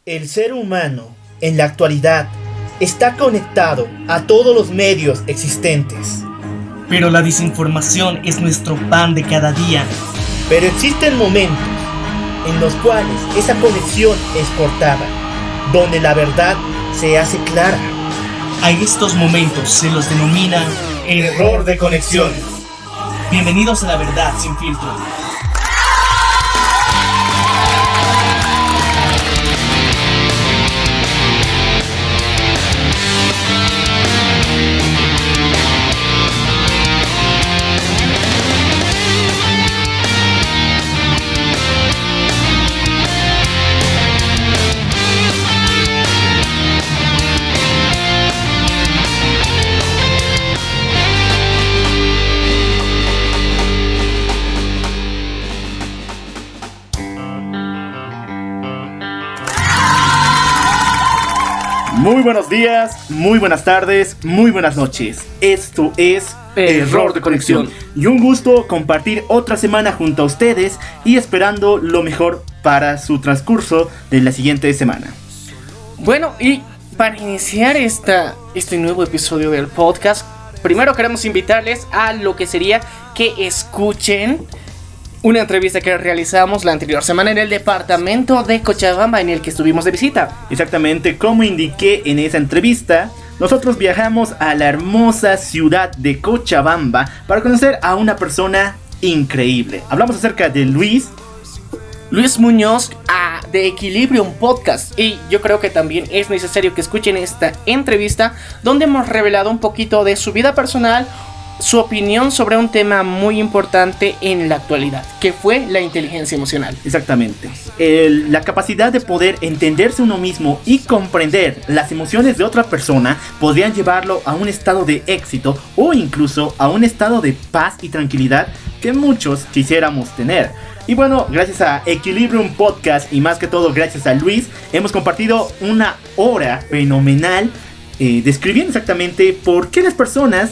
El ser humano, en la actualidad, está conectado a todos los medios existentes. Pero la desinformación es nuestro pan de cada día. Pero existen momentos en los cuales esa conexión es cortada, donde la verdad se hace clara. A estos momentos se los denomina error de conexión. Bienvenidos a La Verdad Sin Filtro. Muy buenos días, muy buenas tardes, muy buenas noches. Esto es Error de Conexión. Y un gusto compartir otra semana junto a ustedes y esperando lo mejor para su transcurso de la siguiente semana. Bueno, y para iniciar este nuevo episodio del podcast, primero queremos invitarles a lo que sería que escuchen una entrevista que realizamos la anterior semana en el departamento de Cochabamba, en el que estuvimos de visita. Exactamente, como indiqué en esa entrevista, nosotros viajamos a la hermosa ciudad de Cochabamba para conocer a una persona increíble. Hablamos acerca de Luis Muñoz de Equilibrium Podcast, y yo creo que también es necesario que escuchen esta entrevista donde hemos revelado un poquito de su vida personal, su opinión sobre un tema muy importante en la actualidad, que fue la inteligencia emocional. Exactamente, la capacidad de poder entenderse uno mismo y comprender las emociones de otra persona podrían llevarlo a un estado de éxito o incluso a un estado de paz y tranquilidad que muchos quisiéramos tener. Y bueno, gracias a Equilibrium Podcast y más que todo gracias a Luis, hemos compartido una hora fenomenal describiendo exactamente por qué las personas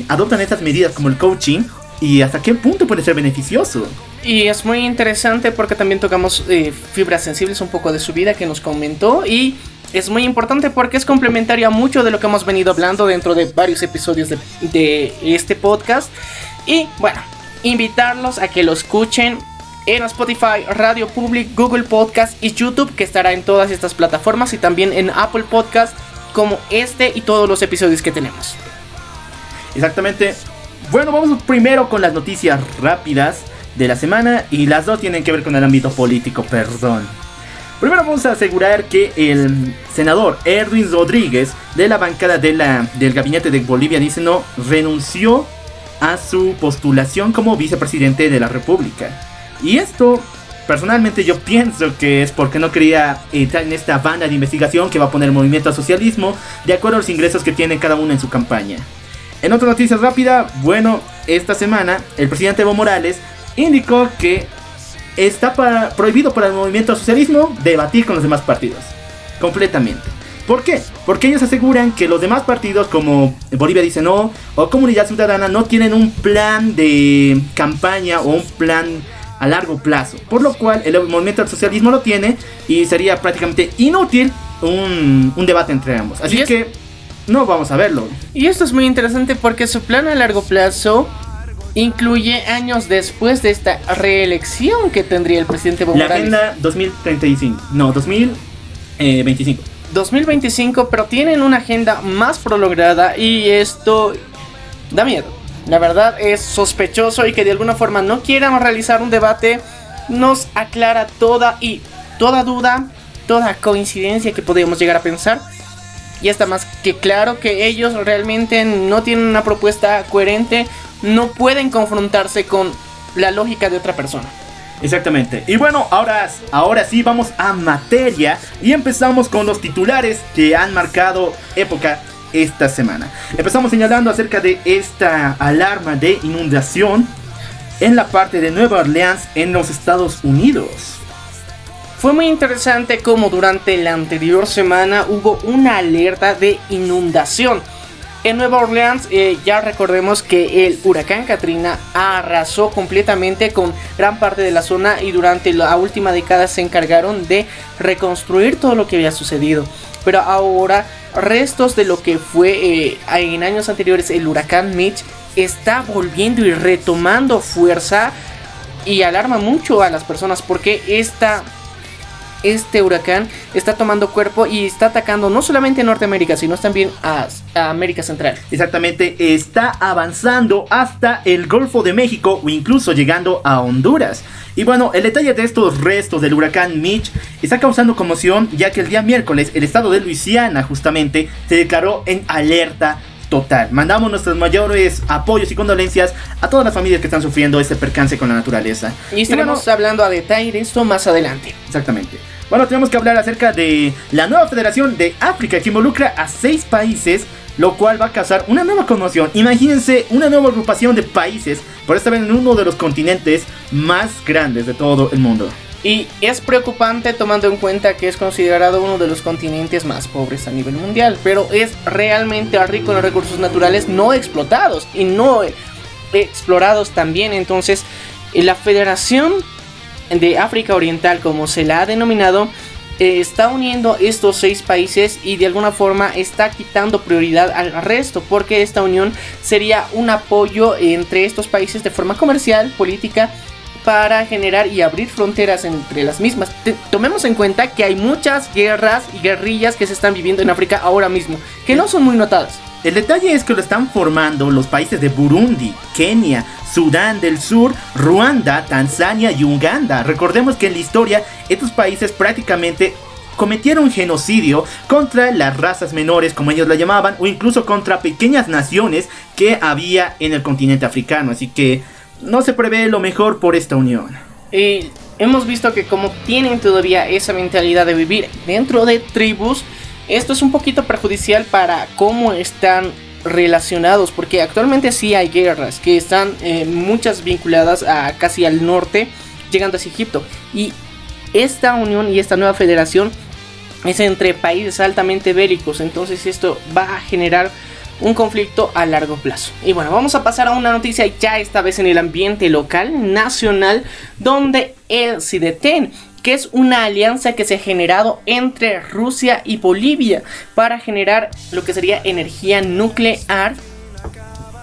adoptan estas medidas como el coaching y hasta qué punto puede ser beneficioso. Y es muy interesante porque también tocamos fibras sensibles, un poco de su vida que nos comentó, y es muy importante porque es complementario a mucho de lo que hemos venido hablando dentro de varios episodios de este podcast. Y bueno, invitarlos a que lo escuchen en Spotify, Radio Public, Google Podcast y YouTube, que estará en todas estas plataformas, y también en Apple Podcast, como este y todos los episodios que tenemos. Exactamente. Bueno, vamos primero con las noticias rápidas de la semana, y las dos tienen que ver con el ámbito político, perdón. Primero vamos a asegurar que el senador Erwin Rodríguez, de la bancada del gabinete de Bolivia Dice No, renunció a su postulación como vicepresidente de la República. Y esto, personalmente yo pienso que es porque no quería entrar en esta banda de investigación que va a poner el movimiento al socialismo de acuerdo a los ingresos que tiene cada uno en su campaña. En otra noticia rápida, bueno, esta semana el presidente Evo Morales indicó que está prohibido para el movimiento al socialismo debatir con los demás partidos. Completamente. ¿Por qué? Porque ellos aseguran que los demás partidos como Bolivia Dice No o Comunidad Ciudadana no tienen un plan de campaña o un plan a largo plazo, por lo cual el movimiento al socialismo lo tiene y sería prácticamente inútil un debate entre ambos. Así que no vamos a verlo. Y esto es muy interesante porque su plan a largo plazo incluye años después de esta reelección que tendría el presidente Evo Morales. La agenda 2035, no, 2025. 2025, pero tienen una agenda más prolongada y esto da miedo. La verdad es sospechoso, y que de alguna forma no quieran realizar un debate nos aclara toda duda, toda coincidencia que podríamos llegar a pensar. Y está más que claro que ellos realmente no tienen una propuesta coherente, no pueden confrontarse con la lógica de otra persona. Exactamente. Y bueno, ahora sí vamos a materia y empezamos con los titulares que han marcado época esta semana. Empezamos señalando acerca de esta alarma de inundación en la parte de Nueva Orleans en los Estados Unidos. Fue muy interesante como durante la anterior semana hubo una alerta de inundación. En Nueva Orleans ya recordemos que el huracán Katrina arrasó completamente con gran parte de la zona y durante la última década se encargaron de reconstruir todo lo que había sucedido. Pero ahora restos de lo que fue en años anteriores el huracán Mitch está volviendo y retomando fuerza y alarma mucho a las personas porque este huracán está tomando cuerpo y está atacando no solamente a Norteamérica, sino también a América Central. Exactamente, está avanzando hasta el Golfo de México o incluso llegando a Honduras. Y bueno, el detalle de estos restos del huracán Mitch está causando conmoción, ya que el día miércoles el estado de Luisiana justamente se declaró en alerta total. Mandamos nuestros mayores apoyos y condolencias a todas las familias que están sufriendo este percance con la naturaleza. Y estaremos hablando a detalle de esto más adelante. Exactamente. Bueno, tenemos que hablar acerca de la nueva Federación de África que involucra a 6 países, lo cual va a causar una nueva conmoción. Imagínense una nueva agrupación de países, por esta vez en uno de los continentes más grandes de todo el mundo. Y es preocupante tomando en cuenta que es considerado uno de los continentes más pobres a nivel mundial, pero es realmente rico en los recursos naturales no explotados y no explorados también. Entonces, la Federación de África Oriental, como se la ha denominado, está uniendo estos 6 países y de alguna forma está quitando prioridad al resto, porque esta unión sería un apoyo entre estos países de forma comercial, política, para generar y abrir fronteras entre las mismas. Tomemos en cuenta que hay muchas guerras y guerrillas que se están viviendo en África ahora mismo, que no son muy notadas. El detalle es que lo están formando los países de Burundi, Kenia, Sudán del Sur, Ruanda, Tanzania y Uganda. Recordemos que en la historia estos países prácticamente cometieron genocidio contra las razas menores, como ellos la llamaban, o incluso contra pequeñas naciones que había en el continente africano. Así que no se prevé lo mejor por esta unión. Hemos visto que como tienen todavía esa mentalidad de vivir dentro de tribus, esto es un poquito perjudicial para cómo están relacionados, porque actualmente sí hay guerras que están muchas vinculadas a casi al norte, llegando hacia Egipto, y esta unión y esta nueva federación es entre países altamente bélicos. Entonces esto va a generar un conflicto a largo plazo. Y bueno, vamos a pasar a una noticia ya esta vez en el ambiente local, nacional, donde el CIDETEN, que es una alianza que se ha generado entre Rusia y Bolivia para generar lo que sería energía nuclear.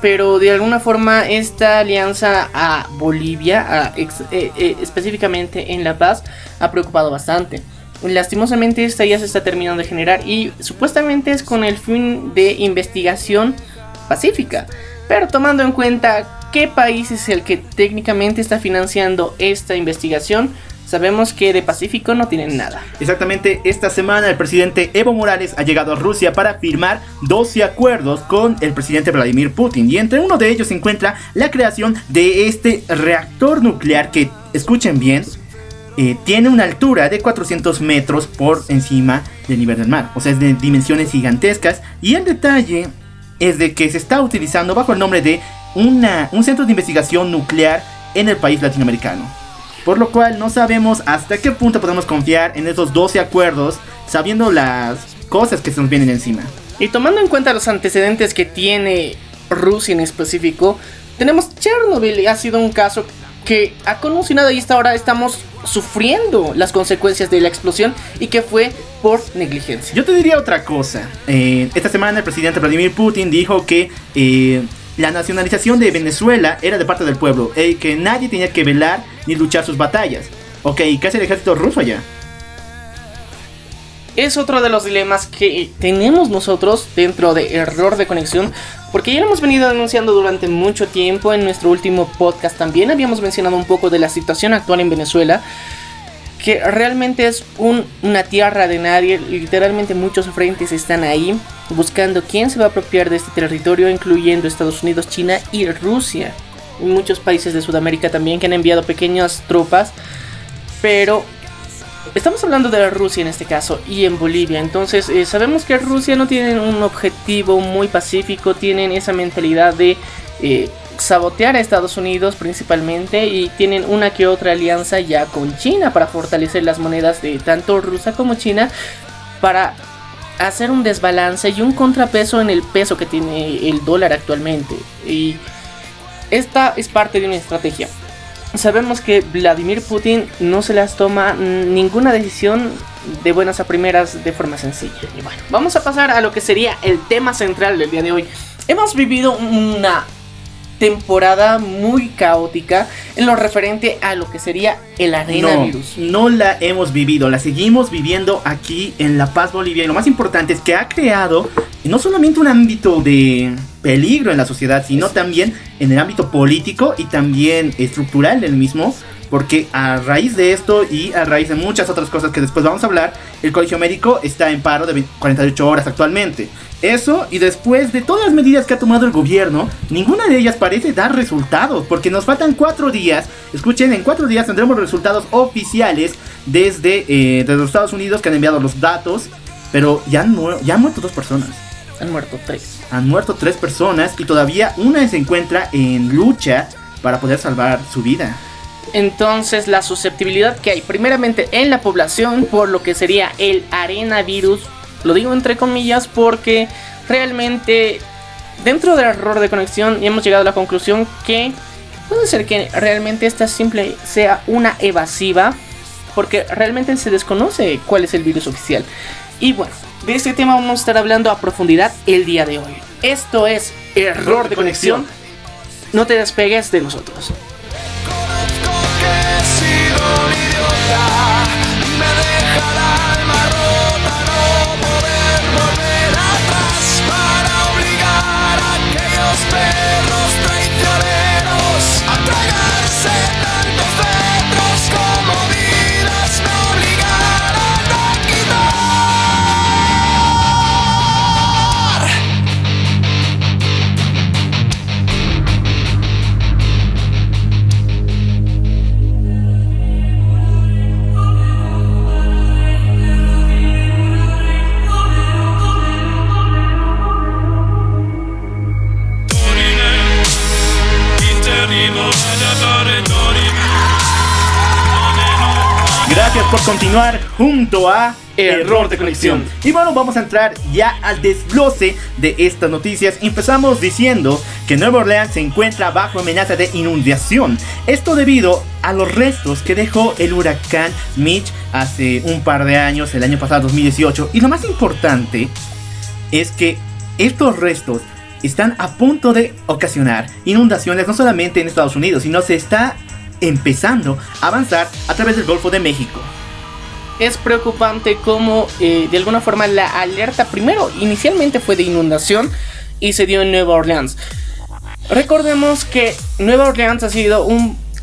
Pero de alguna forma esta alianza a Bolivia, específicamente en La Paz, ha preocupado bastante. Lastimosamente esta ya se está terminando de generar y supuestamente es con el fin de investigación pacífica. Pero tomando en cuenta qué país es el que técnicamente está financiando esta investigación, sabemos que de pacífico no tienen nada. Exactamente, esta semana el presidente Evo Morales ha llegado a Rusia para firmar 12 acuerdos con el presidente Vladimir Putin. Y entre uno de ellos se encuentra la creación de este reactor nuclear que, escuchen bien, tiene una altura de 400 metros por encima del nivel del mar. O sea, es de dimensiones gigantescas. Y el detalle es de que se está utilizando bajo el nombre de un centro de investigación nuclear en el país latinoamericano. Por lo cual no sabemos hasta qué punto podemos confiar en esos 12 acuerdos, sabiendo las cosas que se nos vienen encima. Y tomando en cuenta los antecedentes que tiene Rusia en específico, tenemos Chernobyl, ha sido un caso que ha conmocionado y hasta ahora estamos sufriendo las consecuencias de la explosión y que fue por negligencia. Yo te diría otra cosa. Esta semana el presidente Vladimir Putin dijo que la nacionalización de Venezuela era de parte del pueblo, que nadie tenía que velar ni luchar sus batallas. Ok, ¿qué hace el ejército ruso allá? Es otro de los dilemas que tenemos nosotros dentro de error de conexión, porque ya lo hemos venido denunciando durante mucho tiempo. En nuestro último podcast también habíamos mencionado un poco de la situación actual en Venezuela, que realmente es una tierra de nadie. Literalmente muchos frentes están ahí buscando quién se va a apropiar de este territorio, incluyendo Estados Unidos, China y Rusia, y muchos países de Sudamérica también que han enviado pequeñas tropas. Pero estamos hablando de Rusia en este caso y en Bolivia. Entonces sabemos que Rusia no tiene un objetivo muy pacífico, tienen esa mentalidad de sabotear a Estados Unidos principalmente, y tienen una que otra alianza ya con China para fortalecer las monedas de tanto Rusia como China, para hacer un desbalance y un contrapeso en el peso que tiene el dólar actualmente. Y esta es parte de una estrategia. Sabemos que Vladimir Putin no se las toma ninguna decisión de buenas a primeras de forma sencilla. Y bueno, vamos a pasar a lo que sería el tema central del día de hoy. Hemos vivido una temporada muy caótica en lo referente a lo que sería el arenavirus. No la hemos vivido, la seguimos viviendo aquí en La Paz, Bolivia. Y lo más importante es que ha creado no solamente un ámbito de peligro en la sociedad, sino también en el ámbito político y también estructural del mismo. Porque a raíz de esto y a raíz de muchas otras cosas que después vamos a hablar, el Colegio Médico está en paro de 48 horas actualmente. Eso, y después de todas las medidas que ha tomado el gobierno, ninguna de ellas parece dar resultados, porque nos faltan 4 días. Escuchen, en 4 días tendremos resultados oficiales desde los Estados Unidos, que han enviado los datos, pero ya han muerto 2 personas. Han muerto 3. Han muerto 3 personas y todavía una se encuentra en lucha para poder salvar su vida. Entonces la susceptibilidad que hay primeramente en la población por lo que sería el arenavirus, lo digo entre comillas porque realmente dentro del error de conexión hemos llegado a la conclusión que puede ser que realmente esta simple sea una evasiva, porque realmente se desconoce cuál es el virus oficial. Y bueno, de este tema vamos a estar hablando a profundidad el día de hoy. Esto es Error de Conexión. No te despegues de nosotros. Me deja el alma rota, no poder volver atrás para obligar a aquellos perros traicioneros a tragarse tantos metros como vidas me obligaron a quitar. Gracias por continuar junto a Error de Conexión. Y bueno, vamos a entrar ya al desglose de estas noticias. Empezamos diciendo que Nueva Orleans se encuentra bajo amenaza de inundación. Esto debido a los restos que dejó el huracán Mitch hace un par de años, el año pasado 2018. Y lo más importante es que estos restos están a punto de ocasionar inundaciones no solamente en Estados Unidos, sino se está empezando a avanzar a través del Golfo de México. Es preocupante como de alguna forma la alerta primero inicialmente fue de inundación y se dio en Nueva Orleans. Recordemos que Nueva Orleans ha sido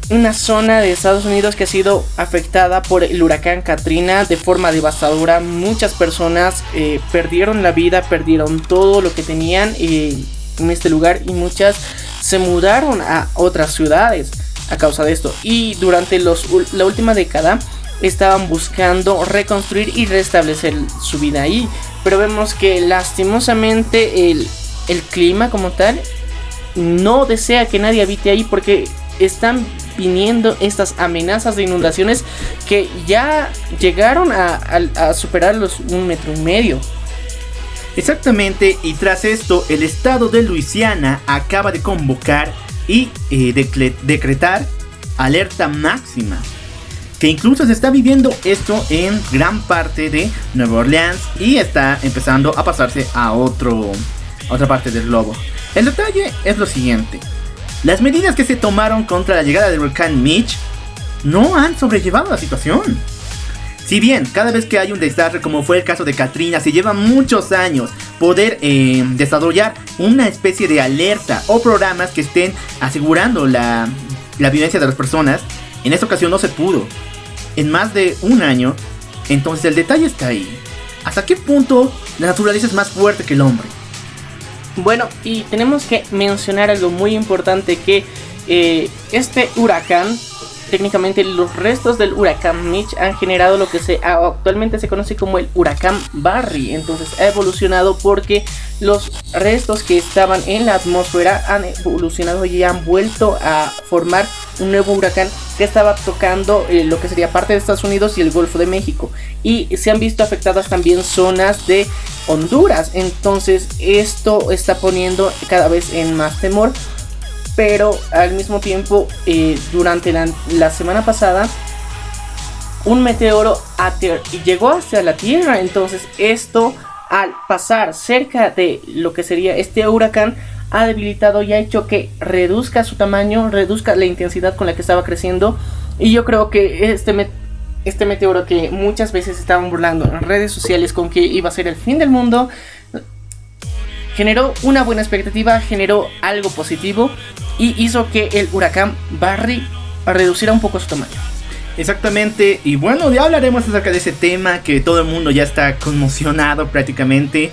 una zona de Estados Unidos que ha sido afectada por el huracán Katrina de forma devastadora. Muchas personas perdieron la vida, perdieron todo lo que tenían en este lugar y muchas se mudaron a otras ciudades a causa de esto. Y durante la última década estaban buscando reconstruir y restablecer su vida ahí. Pero vemos que lastimosamente el clima como tal no desea que nadie habite ahí, porque están viniendo estas amenazas de inundaciones que ya llegaron a superar los 1,5 metros. Exactamente, y tras esto el estado de Luisiana acaba de convocar y decretar alerta máxima, que incluso se está viviendo esto en gran parte de Nueva Orleans y está empezando a pasarse a otra parte del globo. El detalle es lo siguiente: las medidas que se tomaron contra la llegada del huracán Mitch no han sobrellevado la situación. Si bien cada vez que hay un desastre como fue el caso de Katrina se lleva muchos años poder desarrollar una especie de alerta o programas que estén asegurando la vivencia de las personas, en esta ocasión no se pudo en más de un año. Entonces el detalle está ahí: ¿hasta qué punto la naturaleza es más fuerte que el hombre? Bueno, y tenemos que mencionar algo muy importante, que este huracán técnicamente los restos del huracán Mitch han generado lo que actualmente se conoce como el huracán Barry. Entonces ha evolucionado porque los restos que estaban en la atmósfera han evolucionado y han vuelto a formar un nuevo huracán que estaba tocando lo que sería parte de Estados Unidos y el Golfo de México, y se han visto afectadas también zonas de Honduras. Entonces esto está poniendo cada vez en más temor, pero al mismo tiempo durante la semana pasada un meteoro llegó hacia la Tierra. Entonces esto, al pasar cerca de lo que sería este huracán, ha debilitado y ha hecho que reduzca su tamaño, reduzca la intensidad con la que estaba creciendo. Y yo creo que este meteoro, que muchas veces estaban burlando en redes sociales con que iba a ser el fin del mundo, generó una buena expectativa, generó algo positivo y hizo que el huracán Barry reduciera un poco su tamaño. Exactamente, y bueno, ya hablaremos acerca de ese tema que todo el mundo ya está conmocionado prácticamente,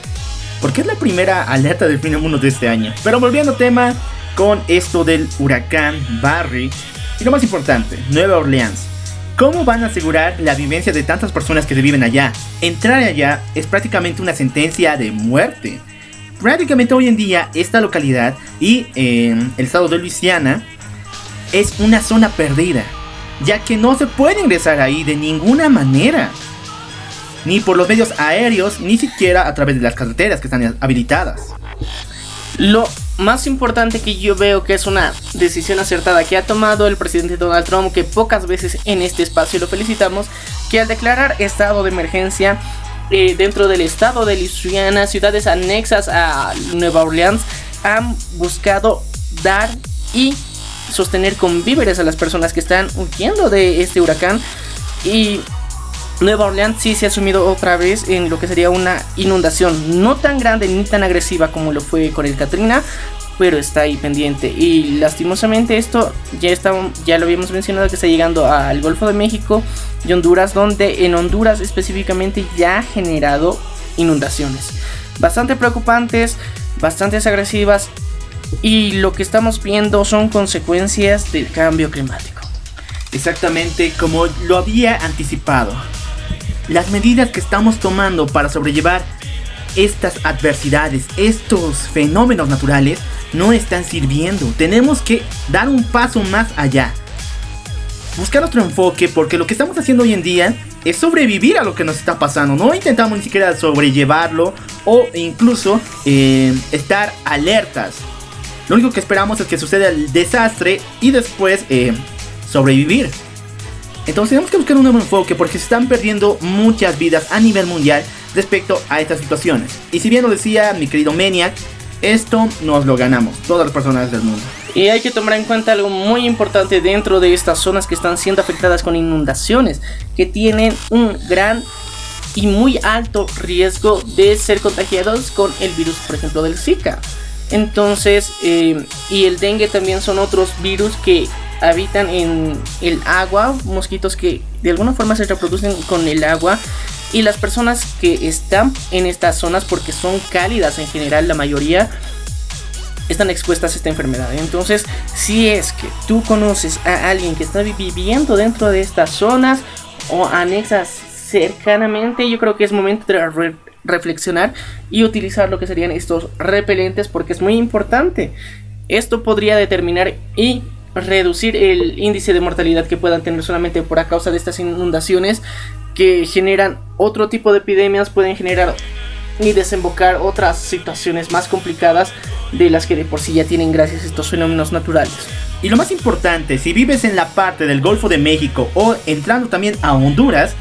porque es la primera alerta del fin del mundo de este año. Pero volviendo al tema con esto del huracán Barry, y lo más importante, Nueva Orleans. ¿Cómo van a asegurar la vivencia de tantas personas que viven allá? Entrar allá es prácticamente una sentencia de muerte. Prácticamente hoy en día esta localidad y el estado de Luisiana es una zona perdida, ya que no se puede ingresar ahí de ninguna manera, ni por los medios aéreos, ni siquiera a través de las carreteras que están habilitadas. Lo más importante que yo veo que es una decisión acertada que ha tomado el presidente Donald Trump, que pocas veces en este espacio lo felicitamos, que al declarar estado de emergencia dentro del estado de Luisiana, ciudades anexas a Nueva Orleans han buscado dar y sostener con víveres a las personas que están huyendo de este huracán. Y Nueva Orleans sí se ha sumido otra vez en lo que sería una inundación, no tan grande ni tan agresiva como lo fue con el Katrina, pero está ahí pendiente. Y lastimosamente esto ya lo habíamos mencionado, que está llegando al Golfo de México y Honduras, donde en Honduras específicamente ya ha generado inundaciones bastante preocupantes, bastante agresivas, y lo que estamos viendo son consecuencias del cambio climático. Exactamente como lo había anticipado. Las medidas que estamos tomando para sobrellevar estas adversidades, estos fenómenos naturales, no están sirviendo. Tenemos que dar un paso más allá, buscar otro enfoque, porque lo que estamos haciendo hoy en día es sobrevivir a lo que nos está pasando. No intentamos ni siquiera sobrellevarlo o incluso estar alertas. Lo único que esperamos es que suceda el desastre y después sobrevivir. Entonces tenemos que buscar un nuevo enfoque, porque se están perdiendo muchas vidas a nivel mundial respecto a estas situaciones. Y si bien lo decía mi querido Maniac, esto nos lo ganamos todas las personas del mundo. Y hay que tomar en cuenta algo muy importante dentro de estas zonas que están siendo afectadas con inundaciones, que tienen un gran y muy alto riesgo de ser contagiados con el virus, por ejemplo, del Zika. Entonces, y el dengue también son otros virus que habitan en el agua, mosquitos que de alguna forma se reproducen con el agua, y las personas que están en estas zonas, porque son cálidas en general la mayoría, están expuestas a esta enfermedad. Entonces, si es que tú conoces a alguien que está viviendo dentro de estas zonas o anexas cercanamente, yo creo que es momento de reflexionar y utilizar lo que serían estos repelentes, porque es muy importante. Esto podría determinar y reducir el índice de mortalidad que puedan tener solamente por a causa de estas inundaciones, que generan otro tipo de epidemias, pueden generar y desembocar otras situaciones más complicadas de las que de por sí ya tienen gracias a estos fenómenos naturales. Y lo más importante, si vives en la parte del Golfo de México o entrando también a Honduras,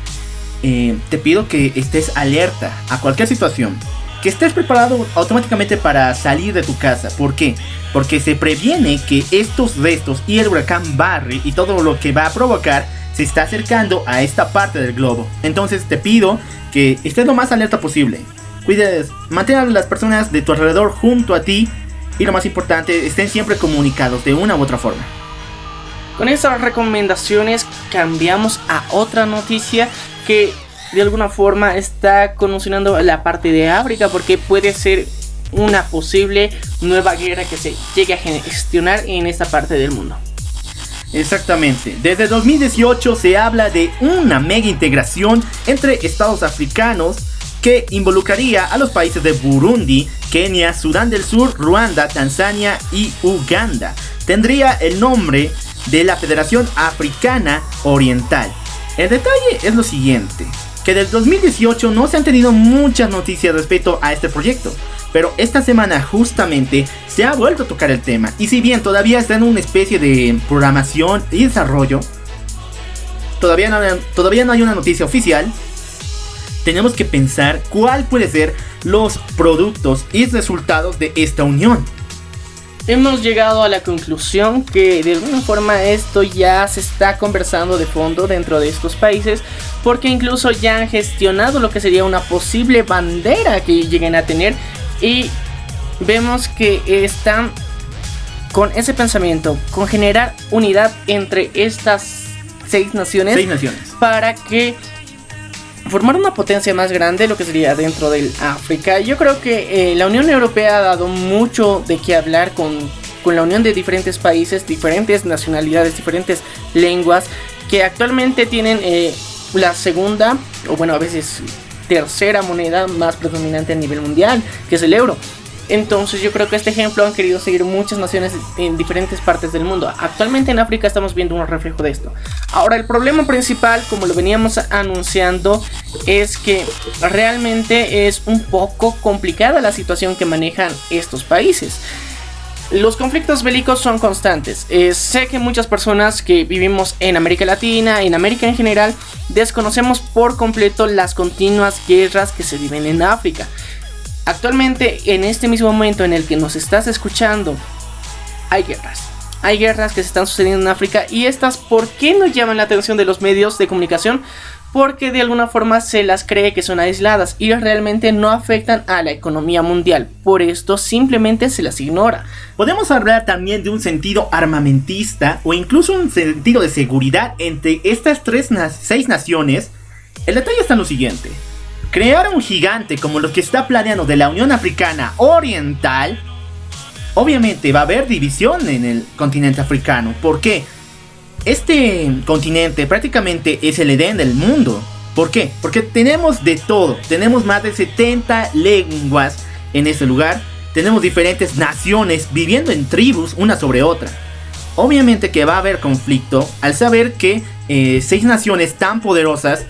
te pido que estés alerta a cualquier situación, que estés preparado automáticamente para salir de tu casa. ¿Por qué? Porque se previene que estos restos y el huracán Barry y todo lo que va a provocar se está acercando a esta parte del globo. Entonces te pido que estés lo más alerta posible. Cuides, mantén a las personas de tu alrededor junto a ti, y lo más importante, estén siempre comunicados de una u otra forma. Con estas recomendaciones cambiamos a otra noticia que de alguna forma está conmocionando la parte de África, porque puede ser una posible nueva guerra que se llegue a gestionar en esta parte del mundo. Exactamente. Desde 2018 se habla de una mega integración entre estados africanos que involucraría a los países de Burundi, Kenia, Sudán del Sur, Ruanda, Tanzania y Uganda. Tendría el nombre de la Federación Africana Oriental. El detalle es lo siguiente, que del 2018 no se han tenido muchas noticias respecto a este proyecto, pero esta semana justamente se ha vuelto a tocar el tema, y si bien todavía está en una especie de programación y desarrollo, todavía no hay una noticia oficial. Tenemos que pensar cuál puede ser los productos y resultados de esta unión. Hemos llegado a la conclusión que de alguna forma esto ya se está conversando de fondo dentro de estos países, porque incluso ya han gestionado lo que sería una posible bandera que lleguen a tener, y vemos que están con ese pensamiento, con generar unidad entre estas seis naciones. Para que formar una potencia más grande, lo que sería dentro del África. Yo creo que la Unión Europea ha dado mucho de qué hablar con la unión de diferentes países, diferentes nacionalidades, diferentes lenguas, que actualmente tienen la segunda, o bueno, a veces tercera moneda más predominante a nivel mundial, que es el euro. Entonces yo creo que este ejemplo han querido seguir muchas naciones en diferentes partes del mundo. Actualmente en África estamos viendo un reflejo de esto. Ahora, el problema principal, como lo veníamos anunciando, es que realmente es un poco complicada la situación que manejan estos países. Los conflictos bélicos son constantes. Sé que muchas personas que vivimos en América Latina, en América en general, desconocemos por completo las continuas guerras que se viven en África. Actualmente, en este mismo momento en el que nos estás escuchando, hay guerras. Hay guerras que se están sucediendo en África, y estas, ¿por qué no llaman la atención de los medios de comunicación? Porque de alguna forma se las cree que son aisladas y realmente no afectan a la economía mundial. Por esto simplemente se las ignora. Podemos hablar también de un sentido armamentista o incluso un sentido de seguridad entre estas seis naciones. El detalle está en lo siguiente. Crear un gigante como lo que está planeando de la Unión Africana Oriental, obviamente va a haber división en el continente africano. ¿Por qué? Este continente prácticamente es el Edén del mundo. ¿Por qué? Porque tenemos de todo. Tenemos más de 70 lenguas en este lugar. Tenemos diferentes naciones viviendo en tribus una sobre otra. Obviamente que va a haber conflicto al saber que 6 naciones tan poderosas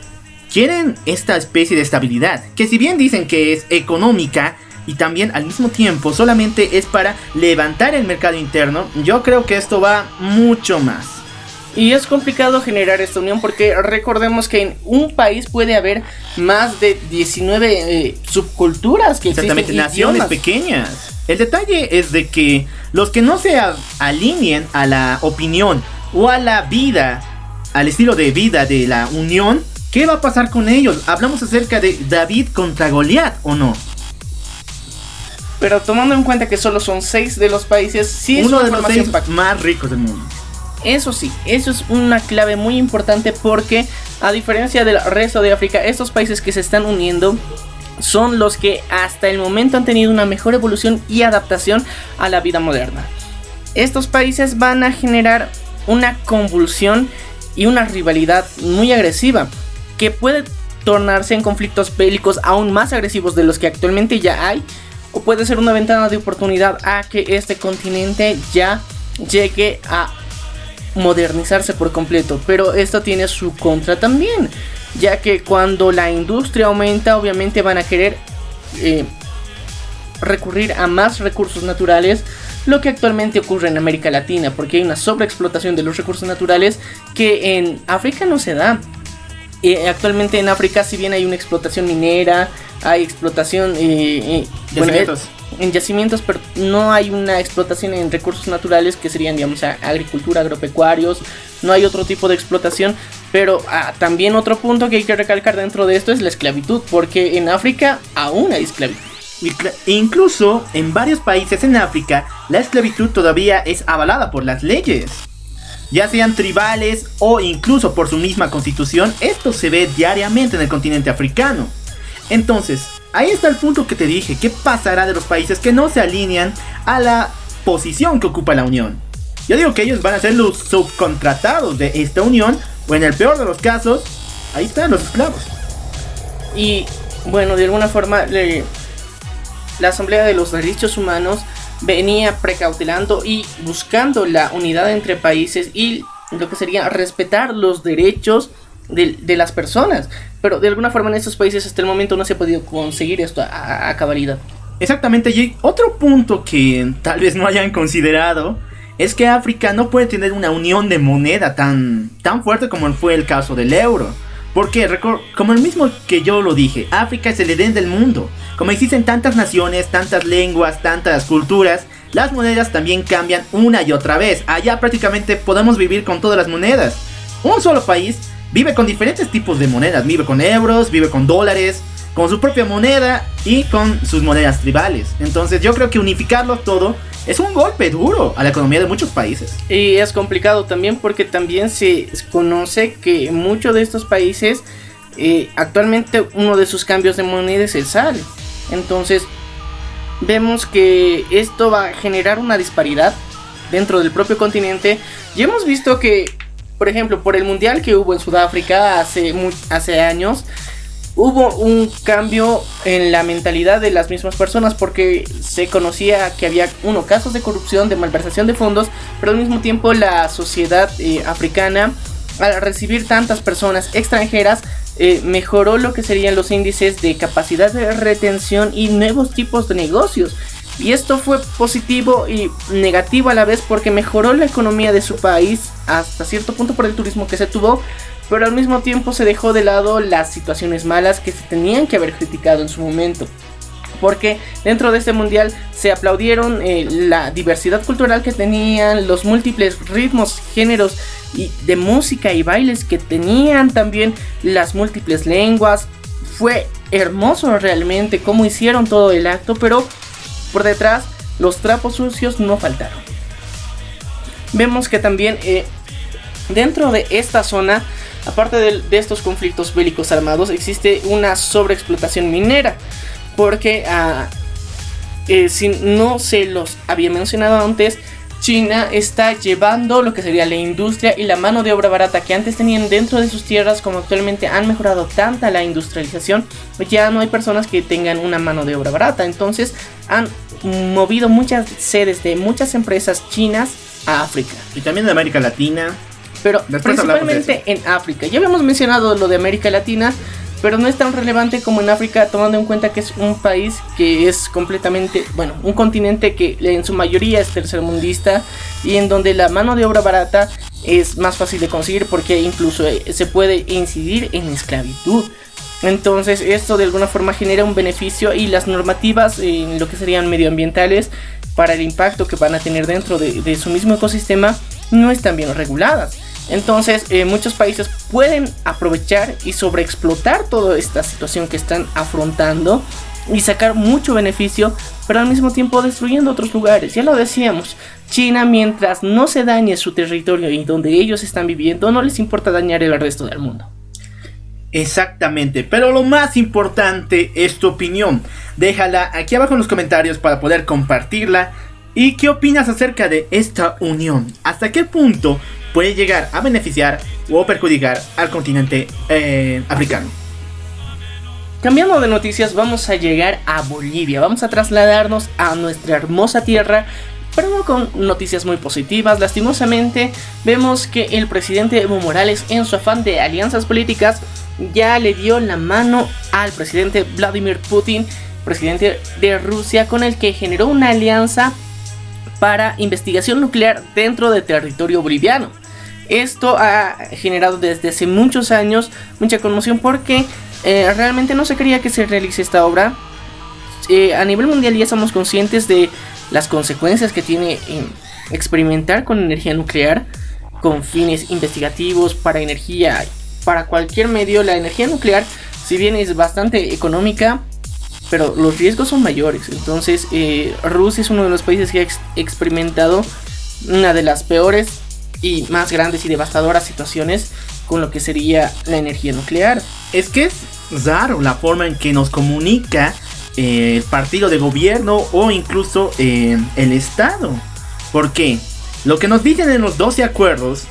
quieren esta especie de estabilidad, que si bien dicen que es económica y también al mismo tiempo solamente es para levantar el mercado interno, yo creo que esto va mucho más. Y es complicado generar esta unión porque recordemos que en un país puede haber más de 19 subculturas que exactamente, existen, naciones idiomas pequeñas. El detalle es de que los que no se alineen a la opinión o a la vida, al estilo de vida de la unión, ¿qué va a pasar con ellos? Hablamos acerca de David contra Goliat, ¿o no? Pero tomando en cuenta que solo son 6 de los países, sí es uno una de los 6 información más ricos del mundo. Eso sí, eso es una clave muy importante porque a diferencia del resto de África, estos países que se están uniendo son los que hasta el momento han tenido una mejor evolución y adaptación a la vida moderna. Estos países van a generar una convulsión y una rivalidad muy agresiva que puede tornarse en conflictos bélicos aún más agresivos de los que actualmente ya hay, o puede ser una ventana de oportunidad a que este continente ya llegue a modernizarse por completo. Pero esto tiene su contra también, ya que cuando la industria aumenta, obviamente van a querer recurrir a más recursos naturales, lo que actualmente ocurre en América Latina, porque hay una sobreexplotación de los recursos naturales que en África no se da. Actualmente en África, si bien hay una explotación minera, hay explotación en yacimientos, pero no hay una explotación en recursos naturales que serían, digamos, agricultura, agropecuarios. No hay otro tipo de explotación. Pero también otro punto que hay que recalcar dentro de esto es la esclavitud, porque en África aún hay esclavitud. Incluso en varios países en África, la esclavitud todavía es avalada por las leyes, ya sean tribales o incluso por su misma constitución. Esto se ve diariamente en el continente africano. Entonces, ahí está el punto que te dije. ¿Qué pasará de los países que no se alinean a la posición que ocupa la Unión? Yo digo que ellos van a ser los subcontratados de esta unión, o en el peor de los casos, ahí están los esclavos. Y bueno, de alguna forma la Asamblea de los Derechos Humanos venía precautelando y buscando la unidad entre países y lo que sería respetar los derechos de las personas. Pero de alguna forma en estos países hasta el momento no se ha podido conseguir esto a cabalidad. Exactamente, y otro punto que tal vez no hayan considerado es que África no puede tener una unión de moneda tan fuerte como fue el caso del euro. Porque, como el mismo que yo lo dije, África es el Edén del mundo. Como existen tantas naciones, tantas lenguas, tantas culturas, las monedas también cambian una y otra vez. Allá prácticamente podemos vivir con todas las monedas. Un solo país vive con diferentes tipos de monedas. Vive con euros, vive con dólares, con su propia moneda y con sus monedas tribales. Entonces yo creo que unificarlo todo es un golpe duro a la economía de muchos países. Y es complicado también porque también se conoce que muchos de estos países actualmente uno de sus cambios de moneda es el SAL. Entonces vemos que esto va a generar una disparidad dentro del propio continente. Ya hemos visto que, por ejemplo, por el mundial que hubo en Sudáfrica hace años, hubo un cambio en la mentalidad de las mismas personas porque se conocía que había casos de corrupción, de malversación de fondos, pero al mismo tiempo la sociedad africana, al recibir tantas personas extranjeras, mejoró lo que serían los índices de capacidad de retención y nuevos tipos de negocios. Y esto fue positivo y negativo a la vez porque mejoró la economía de su país hasta cierto punto por el turismo que se tuvo, pero al mismo tiempo se dejó de lado las situaciones malas que se tenían que haber criticado en su momento. Porque dentro de este mundial se aplaudieron la diversidad cultural que tenían, los múltiples ritmos, géneros y de música y bailes que tenían, también las múltiples lenguas. Fue hermoso realmente cómo hicieron todo el acto, pero por detrás los trapos sucios no faltaron. Vemos que también dentro de esta zona, aparte de estos conflictos bélicos armados, existe una sobreexplotación minera. Porque si no se los había mencionado antes, China está llevando lo que sería la industria y la mano de obra barata que antes tenían dentro de sus tierras. Como actualmente han mejorado tanta la industrialización, ya no hay personas que tengan una mano de obra barata. Entonces han movido muchas sedes de muchas empresas chinas a África. Y también de América Latina. Pero principalmente en África. Ya habíamos mencionado lo de América Latina, pero no es tan relevante como en África, tomando en cuenta que es un país que es completamente, bueno, un continente que en su mayoría es tercermundista y en donde la mano de obra barata es más fácil de conseguir porque incluso se puede incidir en esclavitud. Entonces esto de alguna forma genera un beneficio y las normativas en lo que serían medioambientales para el impacto que van a tener dentro de su mismo ecosistema no están bien reguladas. Entonces muchos países pueden aprovechar y sobreexplotar toda esta situación que están afrontando y sacar mucho beneficio, pero al mismo tiempo destruyendo otros lugares. Ya lo decíamos, China, mientras no se dañe su territorio y donde ellos están viviendo, no les importa dañar el resto del mundo. Exactamente, pero lo más importante es tu opinión. Déjala aquí abajo en los comentarios para poder compartirla. ¿Y qué opinas acerca de esta unión? ¿Hasta qué punto puede llegar a beneficiar o perjudicar al continente africano? Cambiando de noticias, vamos a llegar a Bolivia. Vamos a trasladarnos a nuestra hermosa tierra, pero no con noticias muy positivas. Lastimosamente, vemos que el presidente Evo Morales, en su afán de alianzas políticas, ya le dio la mano al presidente Vladimir Putin, presidente de Rusia, con el que generó una alianza para investigación nuclear dentro del territorio boliviano. Esto ha generado desde hace muchos años mucha conmoción porque realmente no se quería que se realice esta obra. A nivel mundial ya somos conscientes de las consecuencias que tiene experimentar con energía nuclear con fines investigativos, para energía, para cualquier medio. La energía nuclear, si bien es bastante económica, pero los riesgos son mayores. Entonces Rusia es uno de los países que ha experimentado una de las peores y más grandes y devastadoras situaciones con lo que sería la energía nuclear. Es que es raro la forma en que nos comunica el partido de gobierno o incluso el Estado. ¿Por qué? Lo que nos dicen en los 12 acuerdos,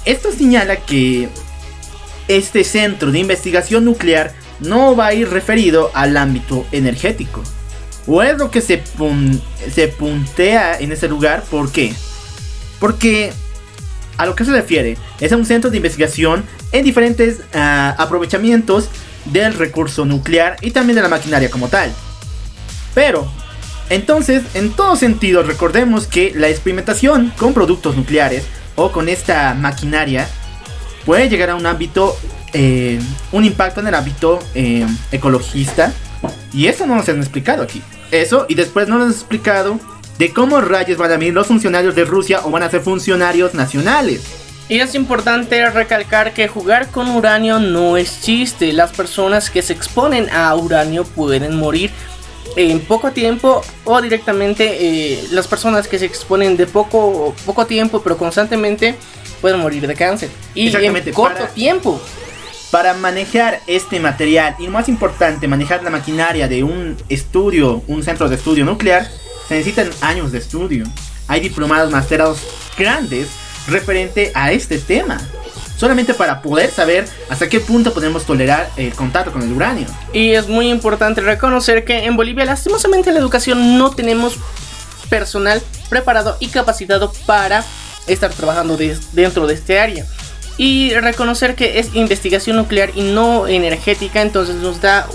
esto señala que este centro de investigación nuclear no va a ir referido al ámbito energético. O es lo que se puntea en ese lugar. ¿Por qué? Porque a lo que se refiere es a un centro de investigación en diferentes aprovechamientos del recurso nuclear y también de la maquinaria como tal. Pero, entonces, en todo sentido, recordemos que la experimentación con productos nucleares o con esta maquinaria puede llegar a un ámbito, un impacto en el ámbito ecologista. Y eso no nos han explicado aquí. Eso, y después no nos han explicado de cómo rayos van a venir los funcionarios de Rusia o van a ser funcionarios nacionales. Y es importante recalcar que jugar con uranio no es chiste. Las personas que se exponen a uranio pueden morir en poco tiempo o directamente las personas que se exponen de poco tiempo pero constantemente pueden morir de cáncer. Y en corto tiempo. Para manejar este material y más importante, manejar la maquinaria de un centro de estudio nuclear, se necesitan años de estudio. Hay diplomados, masterados grandes referente a este tema, solamente para poder saber hasta qué punto podemos tolerar el contacto con el uranio. Y es muy importante reconocer que en Bolivia, lastimosamente, en la educación no tenemos personal preparado y capacitado para estar trabajando dentro de este área. Y reconocer que es investigación nuclear y no energética, entonces nos da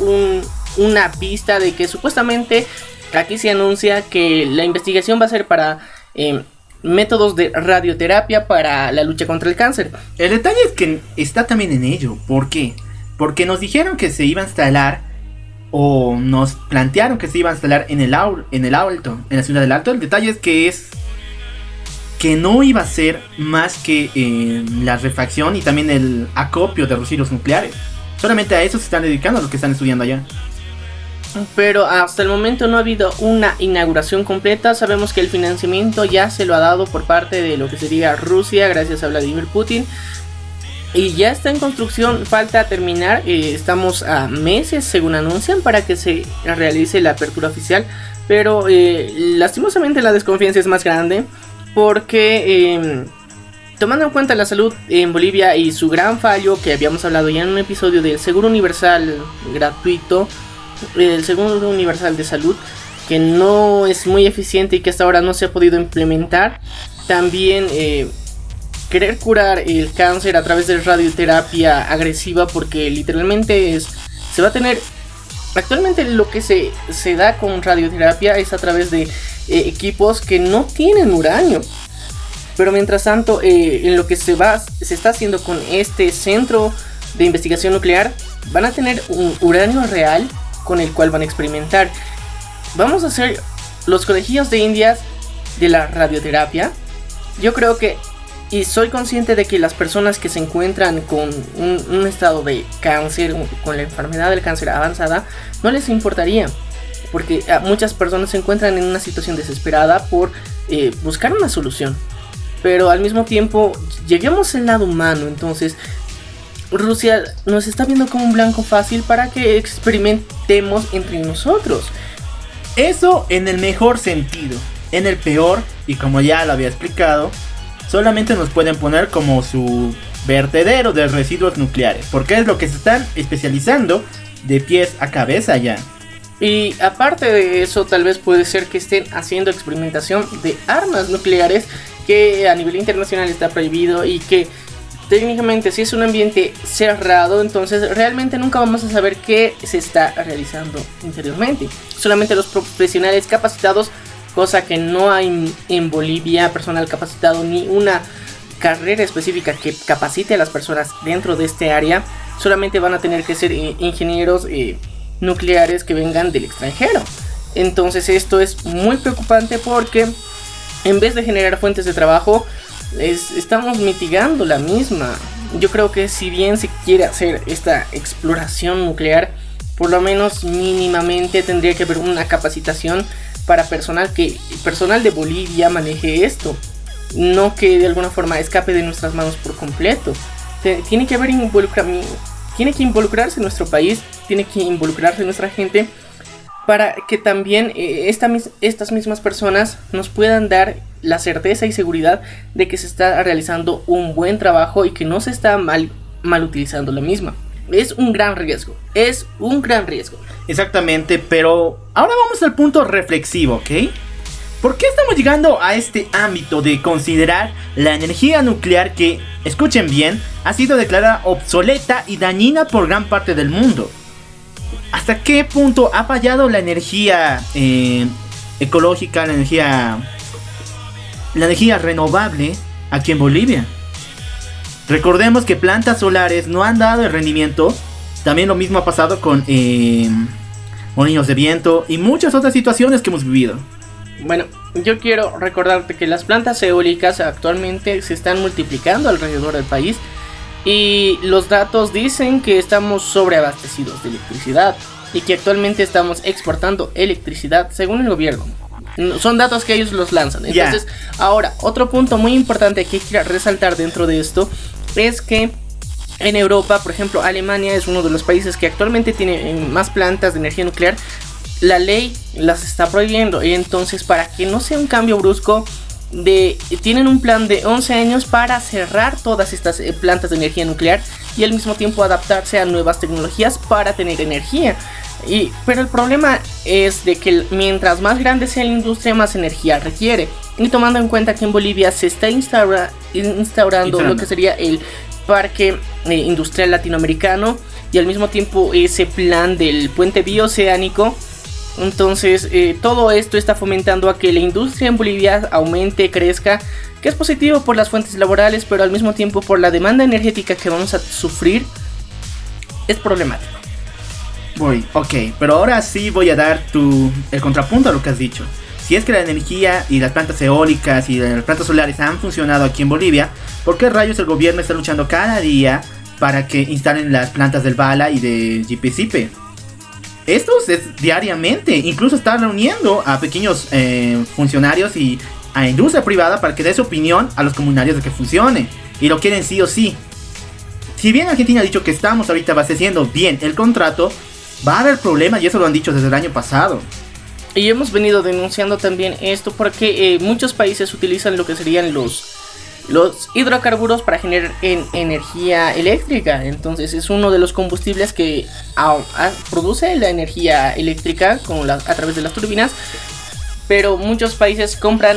una vista de que supuestamente aquí se anuncia que la investigación va a ser para métodos de radioterapia para la lucha contra el cáncer. El detalle es que está también en ello. ¿Por qué? Porque nos dijeron que se iba a instalar, o nos plantearon que se iba a instalar en el Alto, en la ciudad del Alto. El detalle es que no iba a ser más que la refracción y también el acopio de residuos nucleares. Solamente a eso se están dedicando los que están estudiando allá. Pero hasta el momento no ha habido una inauguración completa. Sabemos que el financiamiento ya se lo ha dado por parte de lo que sería Rusia, gracias a Vladimir Putin. Y ya está en construcción, falta terminar. Estamos a meses, según anuncian, para que se realice la apertura oficial. Pero lastimosamente la desconfianza es más grande. Porque tomando en cuenta la salud en Bolivia y su gran fallo que habíamos hablado ya en un episodio del seguro universal gratuito, el seguro universal de salud, que no es muy eficiente y que hasta ahora no se ha podido implementar. También querer curar el cáncer a través de radioterapia agresiva, porque literalmente se va a tener. Actualmente lo que se da con radioterapia es a través de equipos que no tienen uranio. Pero mientras tanto, en lo que se está haciendo con este centro de investigación nuclear, van a tener un uranio real con el cual van a experimentar. Vamos a hacer los conejillos de indias de la radioterapia. Yo creo que, y soy consciente de que las personas que se encuentran con un estado de cáncer, con la enfermedad del cáncer avanzada, no les importaría, porque muchas personas se encuentran en una situación desesperada por buscar una solución. Pero al mismo tiempo, lleguemos al lado humano. Entonces Rusia nos está viendo como un blanco fácil para que experimentemos entre nosotros. Eso en el mejor sentido. En el peor, y como ya lo había explicado, solamente nos pueden poner como su vertedero de residuos nucleares, porque es lo que se están especializando de pies a cabeza ya. Y aparte de eso, tal vez puede ser que estén haciendo experimentación de armas nucleares, que a nivel internacional está prohibido, y que técnicamente, si es un ambiente cerrado, entonces realmente nunca vamos a saber qué se está realizando interiormente. Solamente los profesionales capacitados, cosa que no hay en Bolivia, personal capacitado ni una carrera específica que capacite a las personas dentro de este área. Solamente van a tener que ser ingenieros nucleares que vengan del extranjero. Entonces esto es muy preocupante, porque en vez de generar fuentes de trabajo, estamos mitigando la misma. Yo creo que si bien se quiere hacer esta exploración nuclear, por lo menos mínimamente tendría que haber una capacitación para personal de Bolivia maneje esto, no que de alguna forma escape de nuestras manos por completo. Tiene que haber tiene que involucrarse nuestro país, tiene que involucrarse nuestra gente, para que también estas mismas personas nos puedan dar la certeza y seguridad de que se está realizando un buen trabajo y que no se está mal utilizando la misma. Es un gran riesgo, es un gran riesgo. Exactamente, pero ahora vamos al punto reflexivo, ¿ok? ¿Por qué estamos llegando a este ámbito de considerar la energía nuclear que, escuchen bien, ha sido declarada obsoleta y dañina por gran parte del mundo? ¿Hasta qué punto ha fallado la energía ecológica, la energía renovable aquí en Bolivia? Recordemos que plantas solares no han dado el rendimiento. También lo mismo ha pasado con molinos de viento y muchas otras situaciones que hemos vivido. Bueno, yo quiero recordarte que las plantas eólicas actualmente se están multiplicando alrededor del país y los datos dicen que estamos sobreabastecidos de electricidad y que actualmente estamos exportando electricidad según el gobierno. Son datos que ellos los lanzan. Entonces, ahora, otro punto muy importante que quiero resaltar dentro de esto es que en Europa, por ejemplo, Alemania es uno de los países que actualmente tiene más plantas de energía nuclear. La ley las está prohibiendo y entonces, para que no sea un cambio brusco, tienen un plan de 11 años para cerrar todas estas plantas de energía nuclear y al mismo tiempo adaptarse a nuevas tecnologías para tener energía. Pero el problema es de que mientras más grande sea la industria, más energía requiere. Y tomando en cuenta que en Bolivia se está instaurando lo que sería el Parque Industrial Latinoamericano y al mismo tiempo ese plan del puente bioceánico, entonces todo esto está fomentando a que la industria en Bolivia aumente, crezca, que es positivo por las fuentes laborales, pero al mismo tiempo por la demanda energética que vamos a sufrir es problemático. Ok, pero ahora sí voy a dar el contrapunto a lo que has dicho. Si es que la energía y las plantas eólicas y las plantas solares han funcionado aquí en Bolivia, ¿por qué rayos el gobierno está luchando cada día para que instalen las plantas del Bala y de Jipe? Esto es diariamente, incluso está reuniendo a pequeños funcionarios y a industria privada para que dé su opinión a los comunarios de que funcione. Y lo quieren sí o sí. Si bien Argentina ha dicho que estamos ahorita abasteciendo bien el contrato, va a haber problemas y eso lo han dicho desde el año pasado. Y hemos venido denunciando también esto porque muchos países utilizan lo que serían los hidrocarburos para generar energía eléctrica. Entonces es uno de los combustibles que produce la energía eléctrica a través de las turbinas. Pero muchos países compran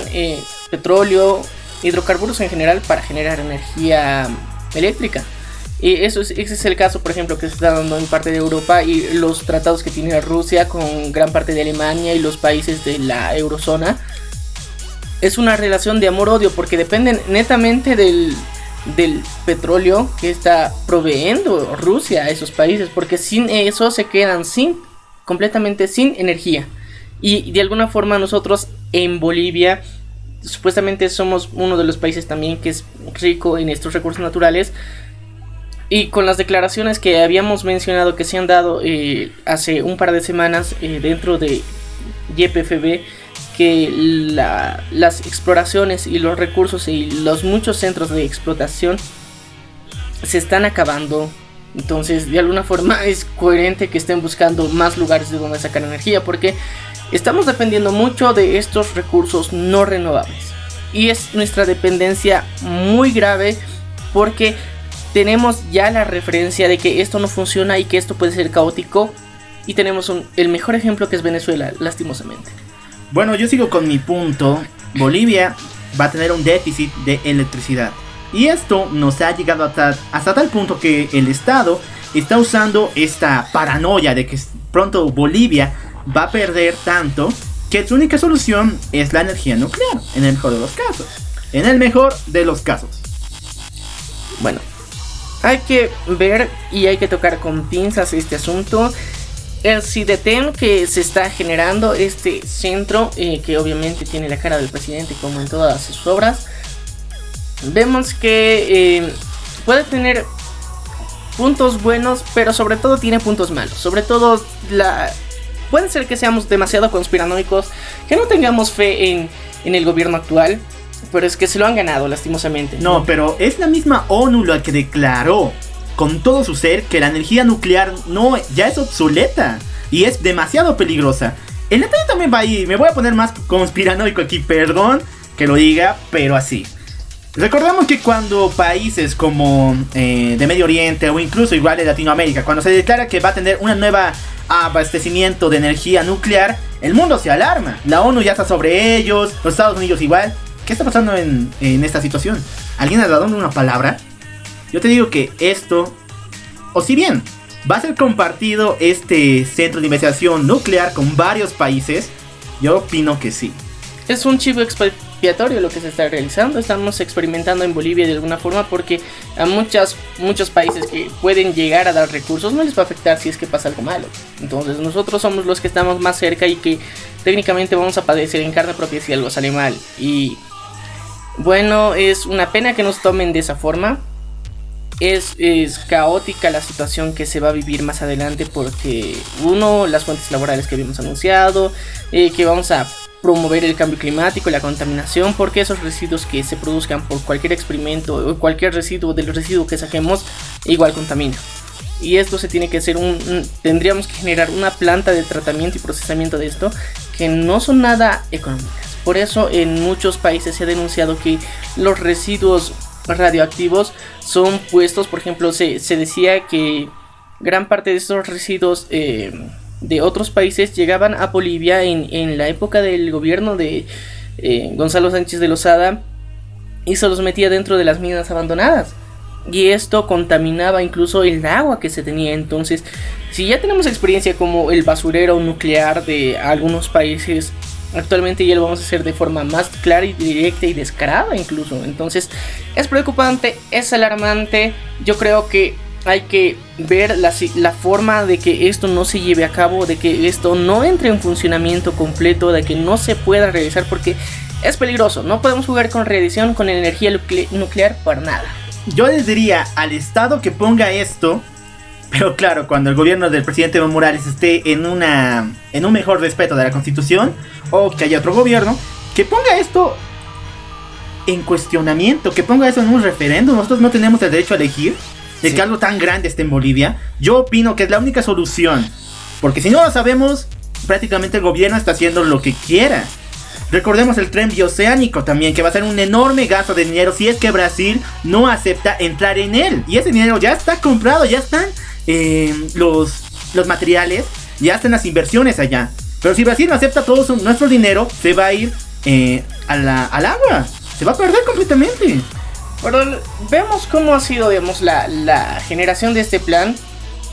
petróleo, hidrocarburos en general para generar energía eléctrica. Y ese es el caso, por ejemplo, que se está dando en parte de Europa y los tratados que tiene Rusia con gran parte de Alemania y los países de la eurozona. Es una relación de amor-odio porque dependen netamente del petróleo que está proveyendo Rusia a esos países, porque sin eso se quedan completamente sin energía. Y de alguna forma nosotros en Bolivia supuestamente somos uno de los países también que es rico en estos recursos naturales. Y con las declaraciones que habíamos mencionado que se han dado hace un par de semanas dentro de YPFB, que las exploraciones y los recursos y los muchos centros de explotación se están acabando. Entonces de alguna forma es coherente que estén buscando más lugares de donde sacar energía, porque estamos dependiendo mucho de estos recursos no renovables. Y es nuestra dependencia muy grave porque tenemos ya la referencia de que esto no funciona y que esto puede ser caótico. Y tenemos el mejor ejemplo, que es Venezuela, lastimosamente. Bueno, yo sigo con mi punto. Bolivia va a tener un déficit de electricidad. Y esto nos ha llegado hasta tal punto que el Estado está usando esta paranoia de que pronto Bolivia va a perder tanto que su única solución es la energía nuclear. En el mejor de los casos. En el mejor de los casos. Bueno, hay que ver y hay que tocar con pinzas este asunto. El CIDETEM que se está generando, este centro que obviamente tiene la cara del presidente como en todas sus obras, vemos que puede tener puntos buenos, pero sobre todo tiene puntos malos. Sobre todo puede ser que seamos demasiado conspiranoicos, que no tengamos fe en el gobierno actual, pero es que se lo han ganado lastimosamente. No, pero es la misma ONU la que declaró con todo su ser que la energía nuclear ya es obsoleta y es demasiado peligrosa. El detalle también va ahí, me voy a poner más conspiranoico aquí, perdón, que lo diga, pero así. Recordemos que cuando países como de Medio Oriente o incluso igual de Latinoamérica, cuando se declara que va a tener una nueva abastecimiento de energía nuclear, el mundo se alarma. La ONU ya está sobre ellos, los Estados Unidos igual. ¿Qué está pasando en esta situación? ¿Alguien ha dado una palabra? Yo te digo que esto, o si bien va a ser compartido este centro de investigación nuclear con varios países, yo opino que sí. Es un chivo expiatorio lo que se está realizando. Estamos experimentando en Bolivia de alguna forma porque a muchos países que pueden llegar a dar recursos no les va a afectar si es que pasa algo malo. Entonces nosotros somos los que estamos más cerca y que técnicamente vamos a padecer en carne propia si algo sale mal. Y bueno, es una pena que nos tomen de esa forma. Es caótica la situación que se va a vivir más adelante porque las fuentes laborales que habíamos anunciado, que vamos a promover el cambio climático y la contaminación, porque esos residuos que se produzcan por cualquier experimento o cualquier residuo del residuo que saquemos igual contamina. Y esto se tiene que hacer tendríamos que generar una planta de tratamiento y procesamiento de esto que no son nada económicas. Por eso en muchos países se ha denunciado que los residuos radioactivos son puestos, por ejemplo, se decía que gran parte de estos residuos de otros países llegaban a Bolivia en la época del gobierno de Gonzalo Sánchez de Lozada y se los metía dentro de las minas abandonadas. Y esto contaminaba incluso el agua que se tenía. Entonces, si ya tenemos experiencia como el basurero nuclear de algunos países, actualmente ya lo vamos a hacer de forma más clara y directa y descarada incluso. Entonces, es preocupante, es alarmante. Yo creo que hay que ver la forma de que esto no se lleve a cabo, de que esto no entre en funcionamiento completo, de que no se pueda realizar porque es peligroso. No podemos jugar con radiación, con energía nuclear para nada. Yo les diría al Estado que ponga esto, pero claro, cuando el gobierno del presidente Evo Morales esté en un mejor respeto de la Constitución, o que haya otro gobierno, que ponga esto en cuestionamiento, que ponga eso en un referéndum. Nosotros no tenemos el derecho a elegir de que algo tan grande esté en Bolivia. Yo opino que es la única solución, porque si no lo sabemos, prácticamente el gobierno está haciendo lo que quiera. Recordemos el tren bioceánico también, que va a ser un enorme gasto de dinero si es que Brasil no acepta entrar en él. Y ese dinero ya está comprado, ya están los materiales, ya están las inversiones allá. Pero si Brasil no acepta todo nuestro dinero, se va a ir al agua, se va a perder completamente. Pero vemos cómo ha sido, digamos, la generación de este plan.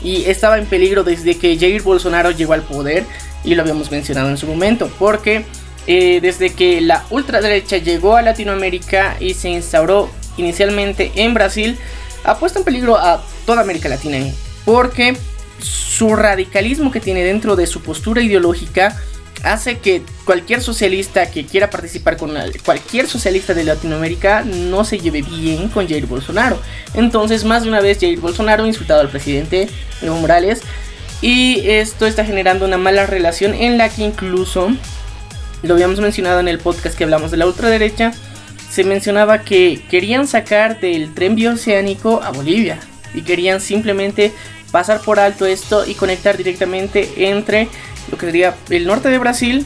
Y estaba en peligro desde que Jair Bolsonaro llegó al poder. Y lo habíamos mencionado en su momento. Porque desde que la ultraderecha llegó a Latinoamérica y se instauró inicialmente en Brasil, ha puesto en peligro a toda América Latina. Porque su radicalismo que tiene dentro de su postura ideológica hace que cualquier socialista que quiera participar con cualquier socialista de Latinoamérica no se lleve bien con Jair Bolsonaro. Entonces, más de una vez Jair Bolsonaro ha insultado al presidente Evo Morales y esto está generando una mala relación en la que incluso, lo habíamos mencionado en el podcast que hablamos de la ultraderecha, se mencionaba que querían sacar del tren bioceánico a Bolivia y querían simplemente pasar por alto esto y conectar directamente entre lo que sería el norte de Brasil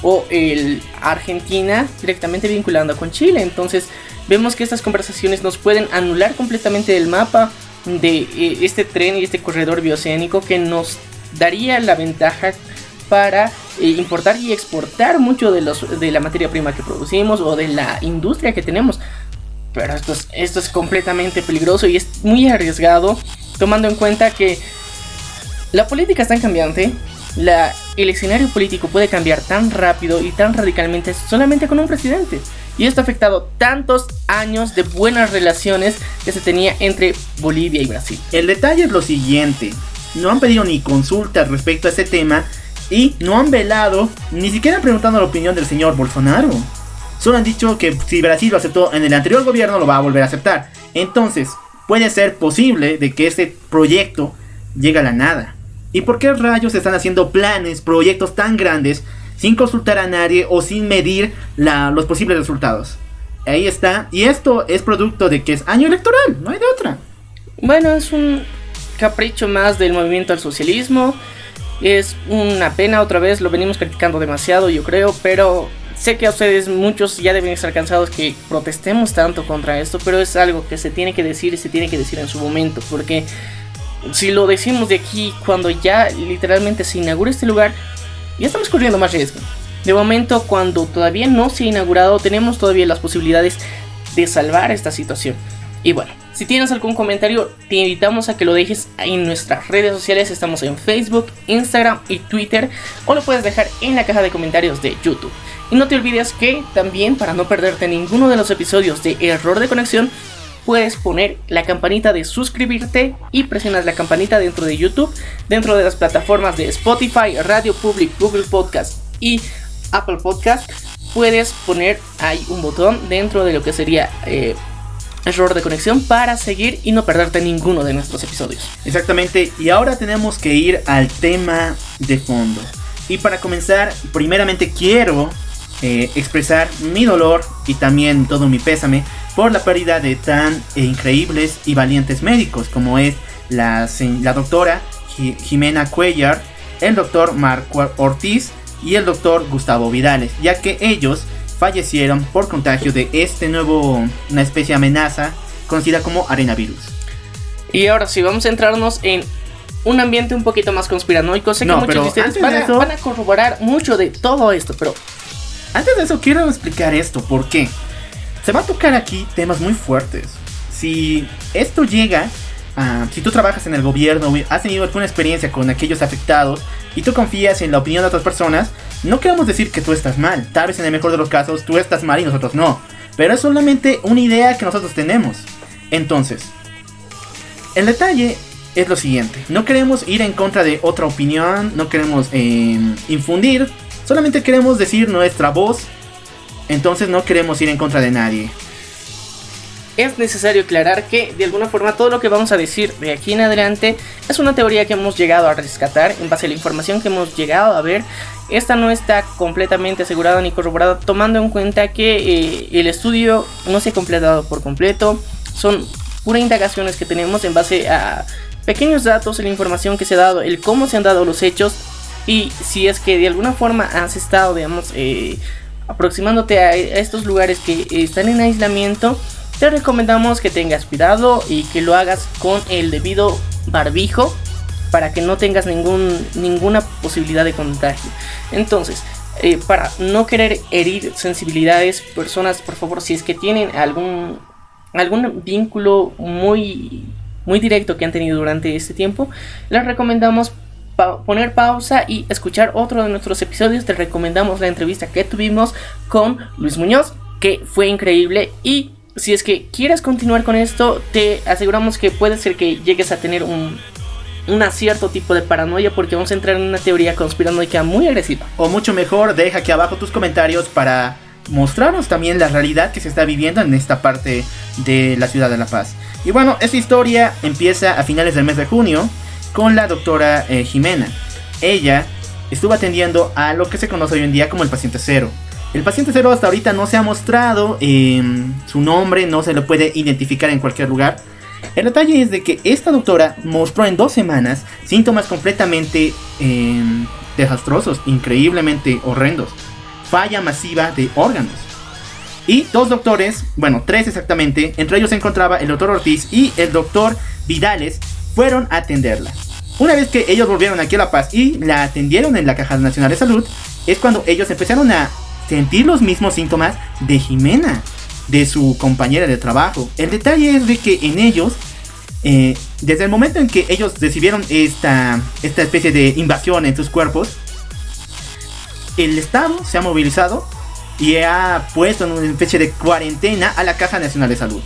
o el Argentina, directamente vinculando con Chile. Entonces vemos que estas conversaciones nos pueden anular completamente del mapa de este tren y este corredor bioceánico que nos daría la ventaja para importar y exportar mucho de la materia prima que producimos o de la industria que tenemos. Pero esto es completamente peligroso y es muy arriesgado, tomando en cuenta que la política es tan cambiante, el escenario político puede cambiar tan rápido y tan radicalmente solamente con un presidente. Y esto ha afectado tantos años de buenas relaciones que se tenía entre Bolivia y Brasil. El detalle es lo siguiente: no han pedido ni consultas respecto a ese tema y no han velado, ni siquiera han preguntado la opinión del señor Bolsonaro. Solo han dicho que si Brasil lo aceptó en el anterior gobierno, lo va a volver a aceptar. Entonces, puede ser posible de que ese proyecto llegue a la nada. ¿Y por qué rayos están haciendo planes, proyectos tan grandes, sin consultar a nadie o sin medir los posibles resultados? Ahí está. Y esto es producto de que es año electoral, no hay de otra. Bueno, es un capricho más del movimiento al socialismo. Es una pena, otra vez, lo venimos criticando demasiado, yo creo, pero Sé que a ustedes muchos ya deben estar cansados que protestemos tanto contra esto, pero es algo que se tiene que decir y se tiene que decir en su momento, porque si lo decimos de aquí cuando ya literalmente se inaugure este lugar, ya estamos corriendo más riesgo. De momento, cuando todavía no se ha inaugurado, tenemos todavía las posibilidades de salvar esta situación. Y bueno, si tienes algún comentario, te invitamos a que lo dejes en nuestras redes sociales. Estamos en Facebook, Instagram y Twitter, o lo puedes dejar en la caja de comentarios de YouTube. Y no te olvides que también, para no perderte ninguno de los episodios de Error de Conexión, puedes poner la campanita de suscribirte y presionas la campanita dentro de YouTube, dentro de las plataformas de Spotify, Radio Public, Google Podcast y Apple Podcast. Puedes poner ahí un botón dentro de lo que sería Error de Conexión para seguir y no perderte ninguno de nuestros episodios. Exactamente, y ahora tenemos que ir al tema de fondo. Y para comenzar, primeramente quiero expresar mi dolor y también todo mi pésame por la pérdida de tan increíbles y valientes médicos como es la doctora Jimena Cuellar, el doctor Marco Ortiz y el doctor Gustavo Vidales, ya que ellos fallecieron por contagio de una especie de amenaza conocida como arenavirus. Y ahora sí, vamos a centrarnos en un ambiente un poquito más conspiranoico. Sé que muchos de ustedes van a corroborar mucho de todo esto, pero antes de eso quiero explicar esto, porque se va a tocar aquí temas muy fuertes. Si esto llega si tú trabajas en el gobierno, has tenido alguna experiencia con aquellos afectados y tú confías en la opinión de otras personas, no queremos decir que tú estás mal. Tal vez en el mejor de los casos tú estás mal y nosotros no, pero es solamente una idea que nosotros tenemos. Entonces, el detalle es lo siguiente: no queremos ir en contra de otra opinión, no queremos infundir, solamente queremos decir nuestra voz. Entonces no queremos ir en contra de nadie. Es necesario aclarar que de alguna forma todo lo que vamos a decir de aquí en adelante es una teoría que hemos llegado a rescatar en base a la información que hemos llegado a ver. Esta no está completamente asegurada ni corroborada, tomando en cuenta que el estudio no se ha completado por completo. Son puras indagaciones que tenemos en base a pequeños datos, la información que se ha dado, el cómo se han dado los hechos. Y si es que de alguna forma has estado, digamos, aproximándote a estos lugares que están en aislamiento, te recomendamos que tengas cuidado y que lo hagas con el debido barbijo para que no tengas ninguna posibilidad de contagio. Entonces, para no querer herir sensibilidades, personas, por favor, si es que tienen algún vínculo muy directo que han tenido durante este tiempo, les recomendamos poner pausa y escuchar otro de nuestros episodios. Te recomendamos la entrevista que tuvimos con Luis Muñoz, que fue increíble. Y si es que quieres continuar con esto, te aseguramos que puede ser que llegues a tener un cierto tipo de paranoia, porque vamos a entrar en una teoría conspiranoica muy agresiva. O mucho mejor, deja aquí abajo tus comentarios para mostrarnos también la realidad que se está viviendo en esta parte de la ciudad de La Paz. Y bueno, esta historia empieza a finales del mes de junio con la doctora Jimena. Ella estuvo atendiendo a lo que se conoce hoy en día como el paciente cero. El paciente cero hasta ahorita no se ha mostrado su nombre, no se lo puede identificar en cualquier lugar. El detalle es de que esta doctora mostró en 2 semanas síntomas completamente desastrosos, increíblemente horrendos. Falla masiva de órganos. Y 2 doctores, bueno, 3 exactamente, entre ellos se encontraba el doctor Ortiz y el doctor Vidales, fueron a atenderla. Una vez que ellos volvieron aquí a La Paz y la atendieron en la Caja Nacional de Salud, es cuando ellos empezaron a sentir los mismos síntomas de Jimena, de su compañera de trabajo. El detalle es de que en ellos, desde el momento en que ellos recibieron esta especie de invasión en sus cuerpos, el Estado se ha movilizado y ha puesto en una especie de cuarentena a la Caja Nacional de Salud.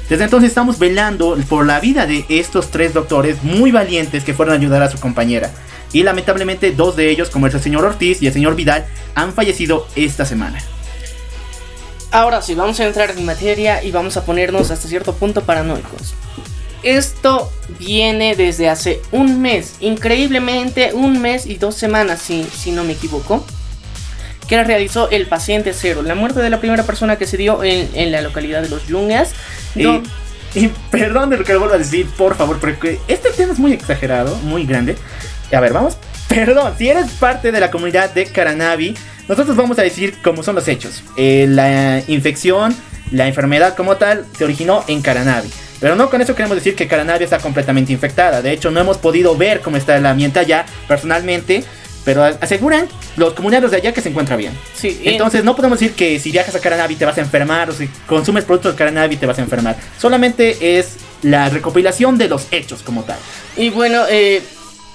Desde entonces estamos velando por la vida de estos 3 doctores muy valientes que fueron a ayudar a su compañera. Y lamentablemente 2 de ellos, como es el señor Ortiz y el señor Vidal, han fallecido esta semana. Ahora sí, vamos a entrar en materia y vamos a ponernos hasta cierto punto paranoicos. Esto viene desde hace un mes, increíblemente 1 mes y 2 semanas, si no me equivoco, que realizó el paciente cero, la muerte de la primera persona que se dio en la localidad de Los Yungas. Y perdón de lo que le vuelvo a decir, por favor, porque este tema es muy exagerado, muy grande. A ver, vamos. Perdón, si eres parte de la comunidad de Caranavi, nosotros vamos a decir cómo son los hechos. La infección, la enfermedad como tal, se originó en Caranavi. Pero no con eso queremos decir que Caranavi está completamente infectada. De hecho, no hemos podido ver cómo está el ambiente allá personalmente, pero aseguran los comunarios de allá que se encuentra bien. Sí, entonces no podemos decir que si viajas a Caranavi te vas a enfermar, o si consumes productos de Caranavi te vas a enfermar. Solamente es la recopilación de los hechos como tal. Y bueno,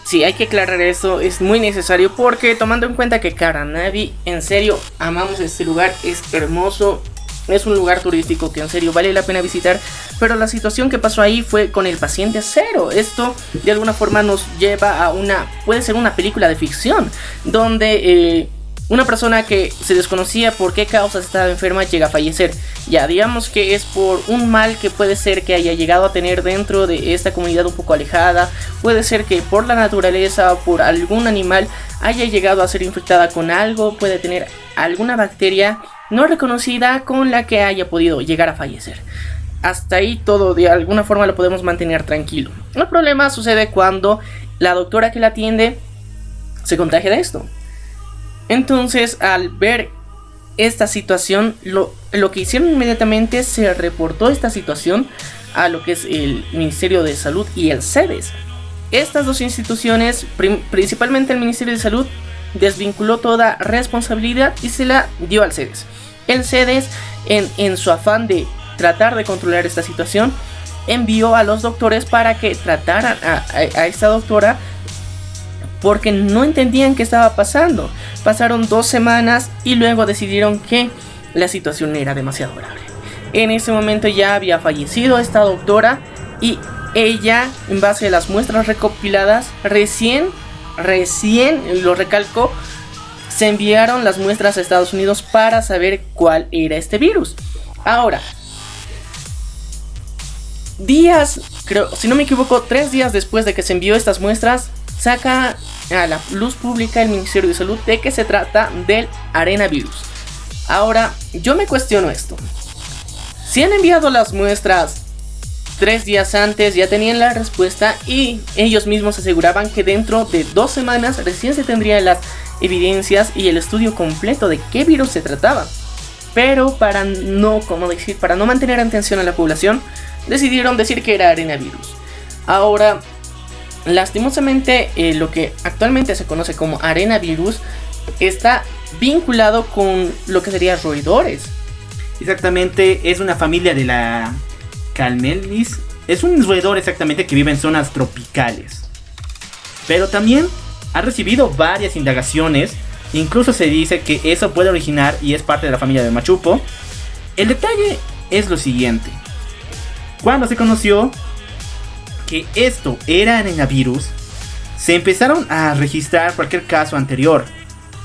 sí, hay que aclarar eso, es muy necesario porque tomando en cuenta que Caranavi, en serio, amamos este lugar, es hermoso, es un lugar turístico que en serio vale la pena visitar, pero la situación que pasó ahí fue con el paciente cero. Esto de alguna forma nos lleva a puede ser una película de ficción, donde una persona que se desconocía por qué causas estaba enferma llega a fallecer. Ya digamos que es por un mal que puede ser que haya llegado a tener dentro de esta comunidad un poco alejada. Puede ser que por la naturaleza o por algún animal haya llegado a ser infectada con algo. Puede tener alguna bacteria no reconocida con la que haya podido llegar a fallecer. Hasta ahí todo de alguna forma lo podemos mantener tranquilo. El problema sucede cuando la doctora que la atiende se contagia de esto. Entonces, al ver esta situación, lo que hicieron inmediatamente se reportó esta situación a lo que es el Ministerio de Salud y el CEDES. Estas dos instituciones, principalmente el Ministerio de Salud, desvinculó toda responsabilidad y se la dio al CEDES. El CEDES, en su afán de tratar de controlar esta situación, envió a los doctores para que trataran a esta doctora, porque no entendían qué estaba pasando. Pasaron 2 semanas y luego decidieron que la situación era demasiado grave. En ese momento ya había fallecido esta doctora y ella, en base a las muestras recopiladas, recién, lo recalco, se enviaron las muestras a Estados Unidos para saber cuál era este virus. Ahora, creo, si no me equivoco, 3 días después de que se envió estas muestras, saca a la luz pública el Ministerio de Salud de que se trata del arenavirus. Ahora, yo me cuestiono esto. Si han enviado las muestras 3 días antes, ya tenían la respuesta y ellos mismos aseguraban que dentro de 2 semanas recién se tendrían las evidencias y el estudio completo de qué virus se trataba. Pero para no mantener en atención a la población, decidieron decir que era arenavirus. Ahora, lastimosamente, lo que actualmente se conoce como arenavirus está vinculado con lo que serían roedores. Exactamente, es una familia de la Calmelis. Es un roedor exactamente que vive en zonas tropicales. Pero también ha recibido varias indagaciones. Incluso se dice que eso puede originar y es parte de la familia de Machupo. El detalle es lo siguiente. Cuando se conoció que esto era arenavirus, se empezaron a registrar cualquier caso anterior.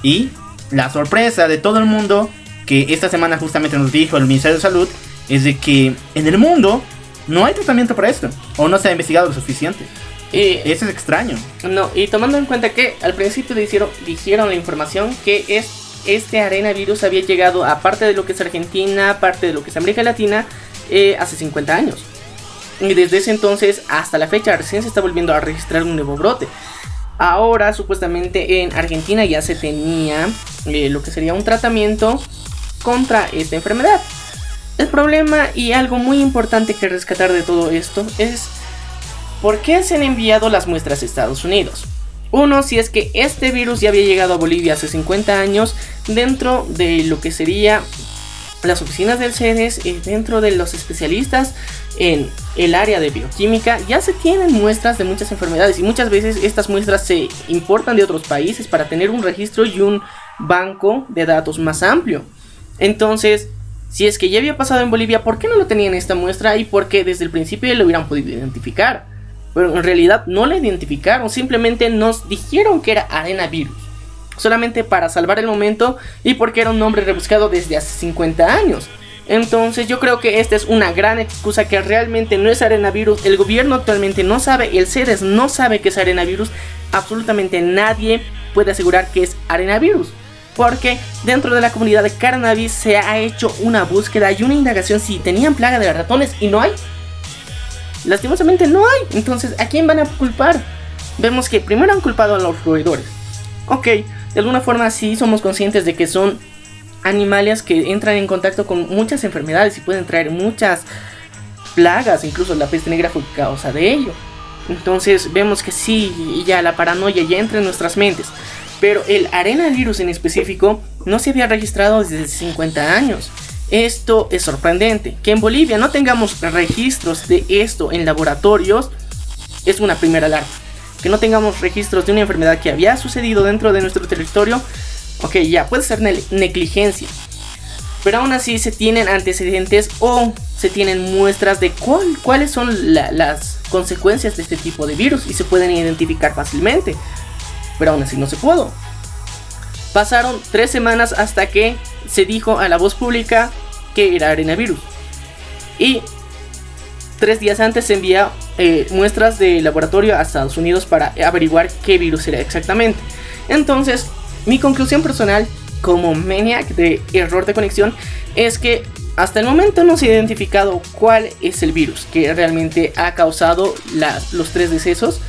Y la sorpresa de todo el mundo, que esta semana justamente nos dijo el Ministerio de Salud, es de que en el mundo no hay tratamiento para esto, o no se ha investigado lo suficiente. Eso es extraño. No, y tomando en cuenta que al principio dijeron la información que este arenavirus había llegado a parte de lo que es Argentina, parte de lo que es América Latina, hace 50 años. Y desde ese entonces hasta la fecha recién se está volviendo a registrar un nuevo brote. Ahora supuestamente en Argentina ya se tenía lo que sería un tratamiento contra esta enfermedad. El problema y algo muy importante que rescatar de todo esto es ¿por qué se han enviado las muestras a Estados Unidos? Uno, si es que este virus ya había llegado a Bolivia hace 50 años dentro de lo que sería las oficinas del CEDES, dentro de los especialistas en el área de bioquímica, ya se tienen muestras de muchas enfermedades y muchas veces estas muestras se importan de otros países para tener un registro y un banco de datos más amplio. Entonces, si es que ya había pasado en Bolivia, ¿por qué no lo tenían esta muestra? Y por qué desde el principio ya lo hubieran podido identificar. Pero en realidad no la identificaron, simplemente nos dijeron que era arenavirus, solamente para salvar el momento y porque era un nombre rebuscado desde hace 50 años. Entonces yo creo que esta es una gran excusa, que realmente no es arenavirus. El gobierno actualmente no sabe, el CEDES no sabe que es arenavirus. Absolutamente nadie puede asegurar que es arenavirus, porque dentro de la comunidad de Caranavi se ha hecho una búsqueda y una indagación si tenían plaga de ratones y no hay. Lastimosamente no hay. Entonces, ¿a quién van a culpar? Vemos que primero han culpado a los roedores, Ok, de alguna forma sí somos conscientes de que son animales que entran en contacto con muchas enfermedades y pueden traer muchas plagas, incluso la peste negra fue causa de ello. Entonces vemos que sí, ya la paranoia ya entra en nuestras mentes. Pero el arenavirus en específico no se había registrado desde 50 años. Esto es sorprendente. Que en Bolivia no tengamos registros de esto en laboratorios es una primera alarma. Que no tengamos registros de una enfermedad que había sucedido dentro de nuestro territorio, ok, ya puede ser negligencia. Pero aún así se tienen antecedentes o se tienen muestras de cuáles son las consecuencias de este tipo de virus y se pueden identificar fácilmente. Pero aún así no se pudo. Pasaron 3 semanas hasta que se dijo a la voz pública que era arenavirus. Y 3 días antes se envía muestras de laboratorio a Estados Unidos para averiguar qué virus era exactamente. Entonces, mi conclusión personal como Maniac de error de conexión es que hasta el momento no se ha identificado cuál es el virus que realmente ha causado los 3 decesos.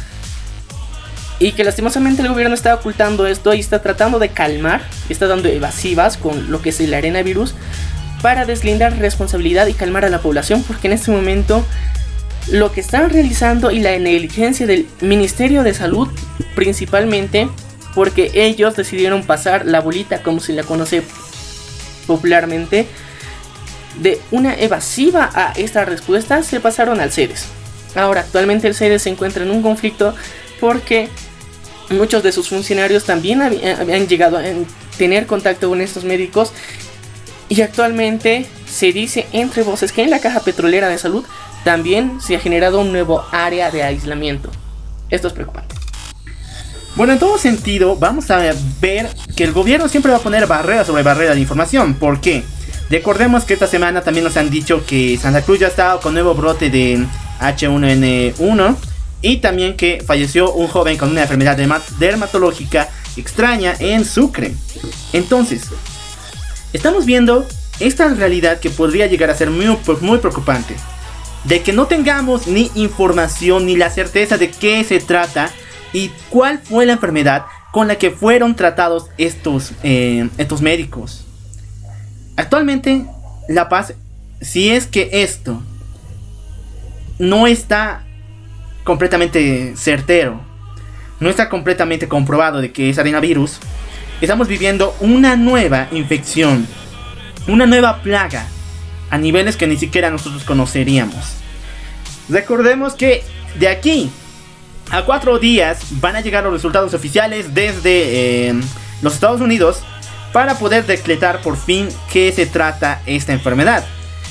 Y que lastimosamente el gobierno está ocultando esto y está tratando de calmar, está dando evasivas con lo que es el arenavirus para deslindar responsabilidad y calmar a la población, porque en este momento lo que están realizando y la negligencia del Ministerio de Salud principalmente, porque ellos decidieron pasar la bolita, como se la conoce popularmente, de una evasiva a esta respuesta, se pasaron al CEDES. Ahora actualmente el CEDES se encuentra en un conflicto porque muchos de sus funcionarios también habían llegado a tener contacto con estos médicos. Y actualmente se dice entre voces que en la Caja Petrolera de Salud también se ha generado un nuevo área de aislamiento. Esto es preocupante. Bueno, en todo sentido, vamos a ver que el gobierno siempre va a poner barrera sobre barrera de información. ¿Por qué? Recordemos que esta semana también nos han dicho que Santa Cruz ya ha estado con nuevo brote de H1N1. Y también que falleció un joven con una enfermedad dermatológica extraña en Sucre. Entonces, estamos viendo esta realidad que podría llegar a ser muy preocupante. De que no tengamos ni información ni la certeza de qué se trata y cuál fue la enfermedad con la que fueron tratados estos médicos. Actualmente, La Paz, si es que esto no está completamente certero, no está completamente comprobado de que es arenavirus, estamos viviendo una nueva infección, una nueva plaga a niveles que ni siquiera nosotros conoceríamos. Recordemos que de aquí a 4 días van a llegar los resultados oficiales desde los Estados Unidos para poder decretar por fin qué se trata esta enfermedad.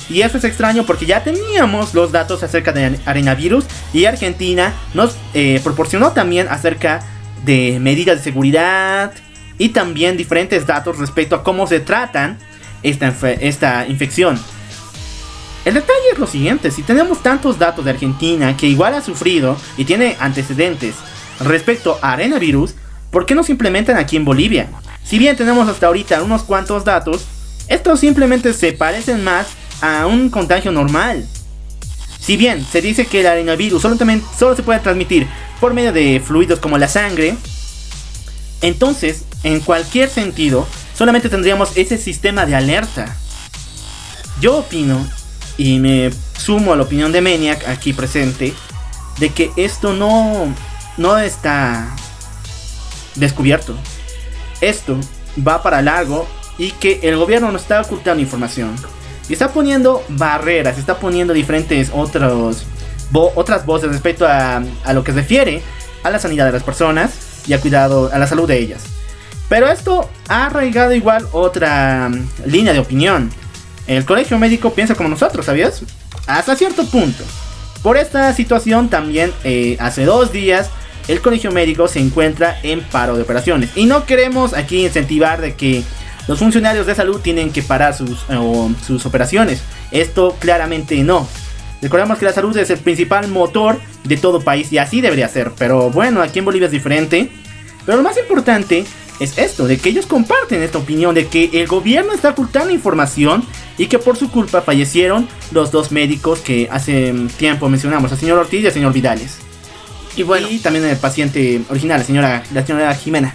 Y eso es extraño porque ya teníamos los datos acerca de arenavirus y Argentina nos proporcionó también acerca de medidas de seguridad y también diferentes datos respecto a cómo se tratan esta infección. El detalle es lo siguiente: si tenemos tantos datos de Argentina que igual ha sufrido y tiene antecedentes respecto a arenavirus, ¿por qué no se implementan aquí en Bolivia? Si bien tenemos hasta ahorita unos cuantos datos, estos simplemente se parecen más a un contagio normal. Si bien se dice que el arenavirus solo se puede transmitir por medio de fluidos como la sangre, entonces en cualquier sentido solamente tendríamos ese sistema de alerta. Yo opino, y me sumo a la opinión de Maniac aquí presente, de que esto no está descubierto. Esto va para largo y que el gobierno nos está ocultando información. Y está poniendo barreras, está poniendo diferentes otras voces respecto a lo que se refiere a la sanidad de las personas y a cuidado a la salud de ellas. Pero esto ha arraigado igual otra línea de opinión. El colegio médico piensa como nosotros, ¿sabías? Hasta cierto punto. Por esta situación también hace 2 días el colegio médico se encuentra en paro de operaciones. Y no queremos aquí incentivar de que los funcionarios de salud tienen que parar sus operaciones. Esto claramente no. Recordemos que la salud es el principal motor de todo país y así debería ser. Pero bueno, aquí en Bolivia es diferente. Pero lo más importante es esto, de que ellos comparten esta opinión de que el gobierno está ocultando información y que por su culpa fallecieron los 2 médicos que hace tiempo mencionamos, el señor Ortiz y el señor Vidales. Y bueno, y también el paciente original, la señora Jimena.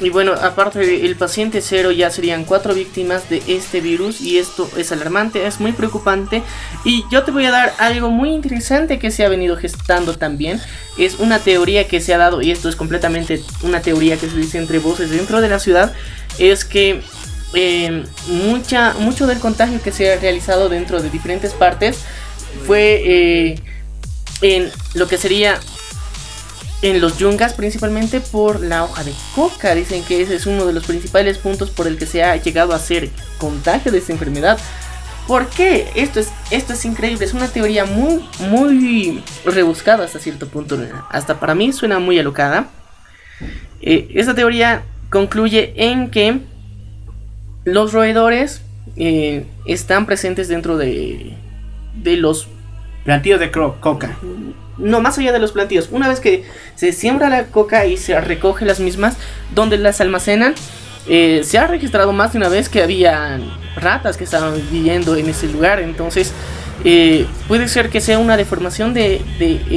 Y bueno, aparte del paciente cero ya serían 4 víctimas de este virus y esto es alarmante, es muy preocupante. Y yo te voy a dar algo muy interesante que se ha venido gestando también. Es una teoría que se ha dado, y esto es completamente una teoría que se dice entre voces dentro de la ciudad, es que mucho del contagio que se ha realizado dentro de diferentes partes fue en lo que sería en los yungas, principalmente por la hoja de coca. Dicen que ese es uno de los principales puntos por el que se ha llegado a hacer contagio de esta enfermedad. ¿Por qué? Esto es increíble, es una teoría muy rebuscada hasta cierto punto. Hasta para mí suena muy alocada. Esta teoría concluye en que los roedores están presentes dentro de los plantíos de coca. No, más allá de los plantíos. Una vez que se siembra la coca y se recoge las mismas, donde las almacenan, se ha registrado más de una vez que había ratas que estaban viviendo en ese lugar. Entonces puede ser que sea una deformación de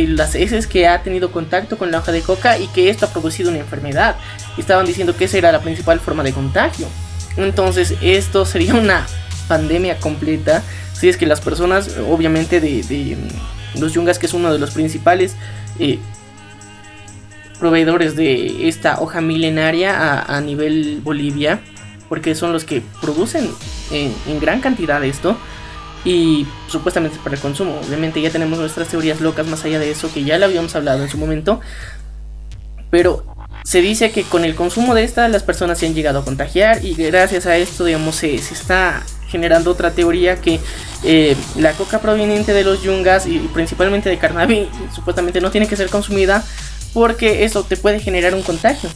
las heces que ha tenido contacto con la hoja de coca y que esto ha producido una enfermedad. Estaban diciendo que esa era la principal forma de contagio. Entonces esto sería una pandemia completa si es que las personas, obviamente de los yungas, que es uno de los principales proveedores de esta hoja milenaria a nivel Bolivia, porque son los que producen en gran cantidad esto y supuestamente es para el consumo. Obviamente ya tenemos nuestras teorías locas más allá de eso, que ya lo habíamos hablado en su momento, pero se dice que con el consumo de esta las personas se han llegado a contagiar, y gracias a esto, digamos, se está generando otra teoría que la coca proveniente de los yungas y principalmente de Carnaví supuestamente no tiene que ser consumida porque eso te puede generar un contagio.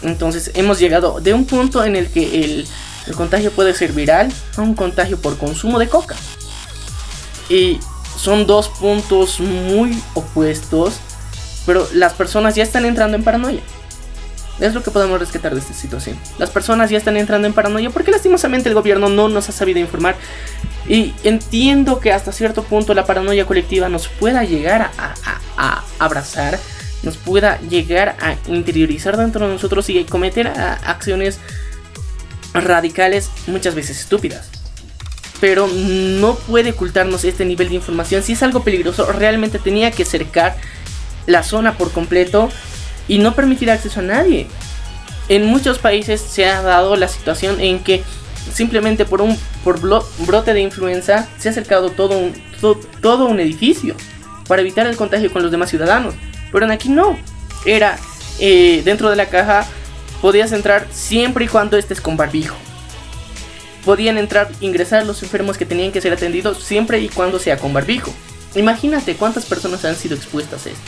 Entonces hemos llegado de un punto en el que el contagio puede ser viral a un contagio por consumo de coca, y son dos puntos muy opuestos, pero las personas ya están entrando en paranoia. Es lo que podemos rescatar de esta situación. Las personas ya están entrando en paranoia porque lastimosamente el gobierno no nos ha sabido informar. Y entiendo que hasta cierto punto la paranoia colectiva nos pueda llegar a abrazar, nos pueda llegar a interiorizar dentro de nosotros y cometer acciones radicales, muchas veces estúpidas. Pero no puede ocultarnos este nivel de información. Si es algo peligroso, realmente tenía que cercar la zona por completo y no permitir acceso a nadie. En muchos países se ha dado la situación en que simplemente por brote de influenza se ha cercado todo un edificio para evitar el contagio con los demás ciudadanos. Pero en aquí no. Era dentro de la caja podías entrar siempre y cuando estés con barbijo. Podían ingresar los enfermos que tenían que ser atendidos siempre y cuando sea con barbijo. Imagínate cuántas personas han sido expuestas a esto.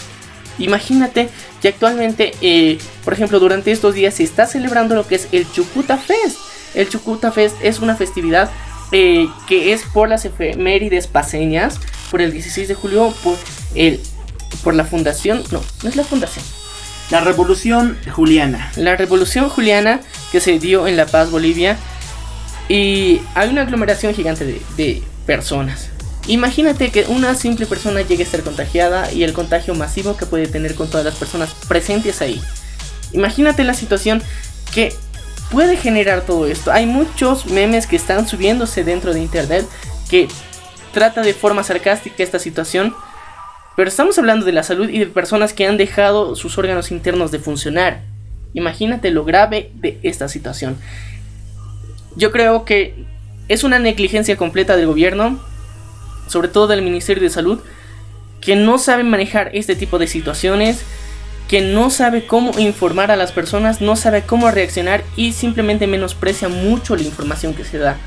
Imagínate que actualmente, por ejemplo, durante estos días se está celebrando lo que es el Chucuta Fest. El Chucuta Fest es una festividad que es por las efemérides paceñas, por el 16 de julio, por la fundación, no es la fundación. La Revolución Juliana. La Revolución Juliana que se dio en La Paz, Bolivia. Y hay una aglomeración gigante de personas. Imagínate que una simple persona llegue a estar contagiada y el contagio masivo que puede tener con todas las personas presentes ahí. Imagínate la situación que puede generar todo esto. Hay muchos memes que están subiéndose dentro de internet que trata de forma sarcástica esta situación. Pero estamos hablando de la salud y de personas que han dejado sus órganos internos de funcionar. Imagínate lo grave de esta situación. Yo creo que es una negligencia completa del gobierno, sobre todo del Ministerio de Salud, que no sabe manejar este tipo de situaciones, que no sabe cómo informar a las personas, no sabe cómo reaccionar y simplemente menosprecia mucho la información que se da.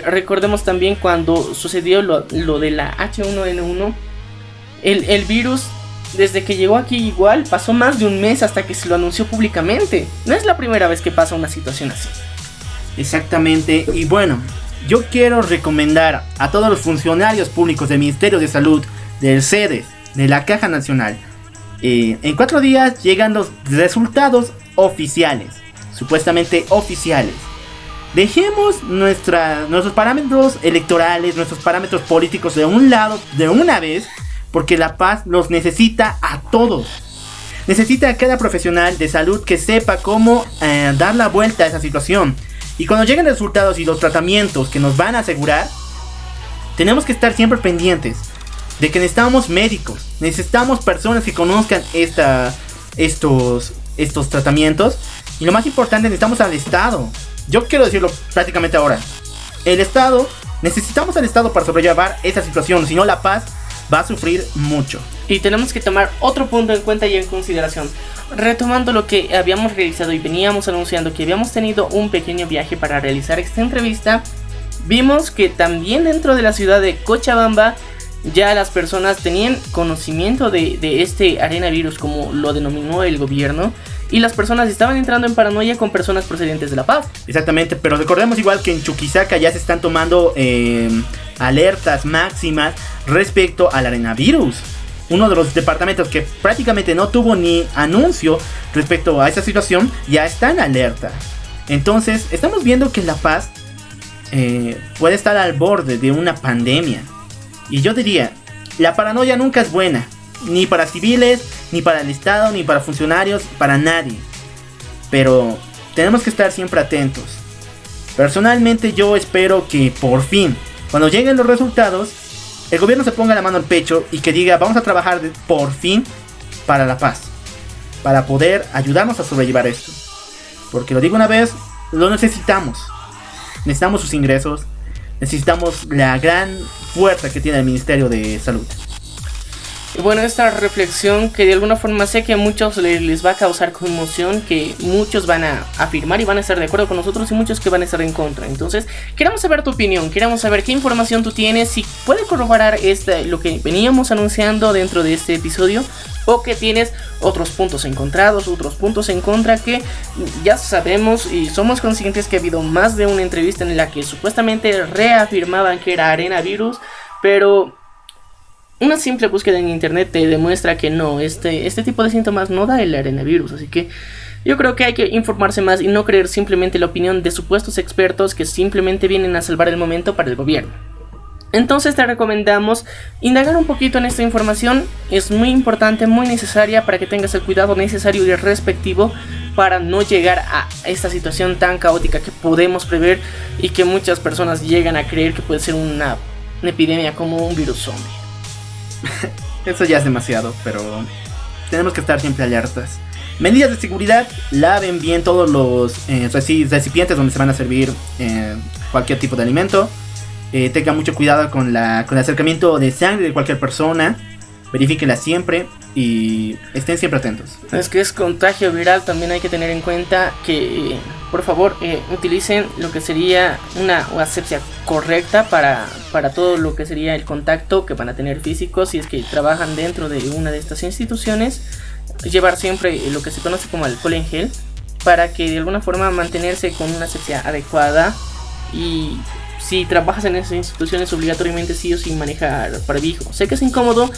Recordemos también cuando sucedió lo de la H1N1, el virus, desde que llegó aquí igual, pasó más de un mes hasta que se lo anunció públicamente. No es la primera vez que pasa una situación así. Exactamente, y bueno, yo quiero recomendar a todos los funcionarios públicos del Ministerio de Salud, del CEDES, de la Caja Nacional. En 4 días llegan los resultados oficiales, supuestamente oficiales. Dejemos nuestros parámetros electorales, nuestros parámetros políticos de un lado de una vez, porque La Paz los necesita a todos. necesita cada profesional de salud que sepa cómo dar la vuelta a esa situación. Y cuando lleguen los resultados y los tratamientos que nos van a asegurar, tenemos que estar siempre pendientes de que necesitamos médicos, necesitamos personas que conozcan estos tratamientos. Y lo más importante, necesitamos al Estado. Yo quiero decirlo prácticamente ahora. Necesitamos al Estado para sobrellevar esta situación. Si no, La Paz va a sufrir mucho. Y tenemos que tomar otro punto en cuenta y en consideración. Retomando lo que habíamos realizado y veníamos anunciando que habíamos tenido un pequeño viaje para realizar esta entrevista, vimos que también dentro de la ciudad de Cochabamba ya las personas tenían conocimiento de este arenavirus, como lo denominó el gobierno, y las personas estaban entrando en paranoia con personas procedentes de La Paz. Exactamente, pero recordemos igual que en Chuquisaca ya se están tomando alertas máximas respecto al arenavirus. Uno de los departamentos que prácticamente no tuvo ni anuncio respecto a esa situación ya está en alerta. Entonces estamos viendo que La Paz puede estar al borde de una pandemia. Y yo diría, la paranoia nunca es buena, ni para civiles, ni para el Estado, ni para funcionarios, para nadie. Pero tenemos que estar siempre atentos. Personalmente yo espero que por fin, cuando lleguen los resultados, el gobierno se ponga la mano al pecho y que diga, vamos a trabajar por fin para la paz, para poder ayudarnos a sobrellevar esto. Porque lo digo una vez, lo necesitamos. Necesitamos sus ingresos. Necesitamos la gran fuerza que tiene el Ministerio de Salud. Y bueno, esta reflexión que de alguna forma sé que a muchos les va a causar conmoción, que muchos van a afirmar y van a estar de acuerdo con nosotros y muchos que van a estar en contra. Entonces, queremos saber tu opinión, queremos saber qué información tú tienes, si puede corroborar lo que veníamos anunciando dentro de este episodio, o que tienes otros puntos encontrados, otros puntos en contra, que ya sabemos y somos conscientes que ha habido más de una entrevista en la que supuestamente reafirmaban que era arenavirus, pero una simple búsqueda en internet te demuestra que no, este tipo de síntomas no da el arenavirus. Así que yo creo que hay que informarse más y no creer simplemente la opinión de supuestos expertos que simplemente vienen a salvar el momento para el gobierno. Entonces te recomendamos indagar un poquito en esta información. Es muy importante, muy necesaria para que tengas el cuidado necesario y respectivo para no llegar a esta situación tan caótica que podemos prever y que muchas personas llegan a creer que puede ser una epidemia como un virus zombie. Eso ya es demasiado, pero tenemos que estar siempre alertas. Medidas de seguridad: laven bien todos los recipientes donde se van a servir cualquier tipo de alimento. Tengan mucho cuidado con el acercamiento de sangre de cualquier persona. Verifíquenla siempre y estén siempre atentos. Es que es contagio viral, también hay que tener en cuenta que, por favor, utilicen lo que sería una asepsia correcta para todo lo que sería el contacto que van a tener físico si es que trabajan dentro de una de estas instituciones. Llevar siempre lo que se conoce como alcohol en gel para que de alguna forma mantenerse con una asepsia adecuada. Y si trabajas en esas instituciones, obligatoriamente sí o sí manejar barbijo. Sé que es incómodo,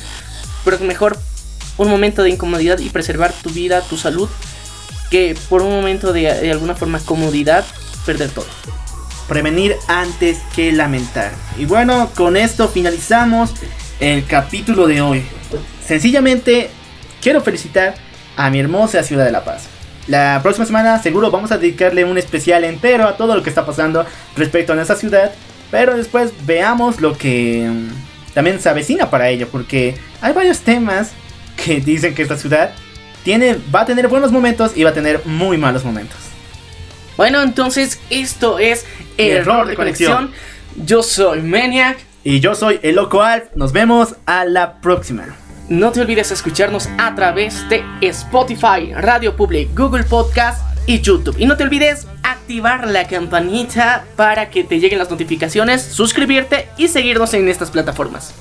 pero es mejor un momento de incomodidad y preservar tu vida, tu salud, que por un momento de alguna forma comodidad perder todo. Prevenir antes que lamentar. Y bueno, con esto finalizamos el capítulo de hoy. Sencillamente quiero felicitar a mi hermosa ciudad de La Paz. La próxima semana seguro vamos a dedicarle un especial entero a todo lo que está pasando respecto a nuestra ciudad, pero después veamos lo que también se avecina para ello, porque hay varios temas que dicen que esta ciudad va a tener buenos momentos y va a tener muy malos momentos. Bueno, entonces esto es Error de Conexión. Yo soy Maniac. Y yo soy el Loco Alf. Nos vemos a la próxima. No te olvides escucharnos a través de Spotify, Radio Public, Google Podcast y YouTube. Y no te olvides activar la campanita para que te lleguen las notificaciones, suscribirte y seguirnos en estas plataformas.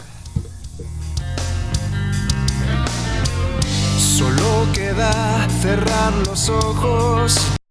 Solo queda cerrar los ojos.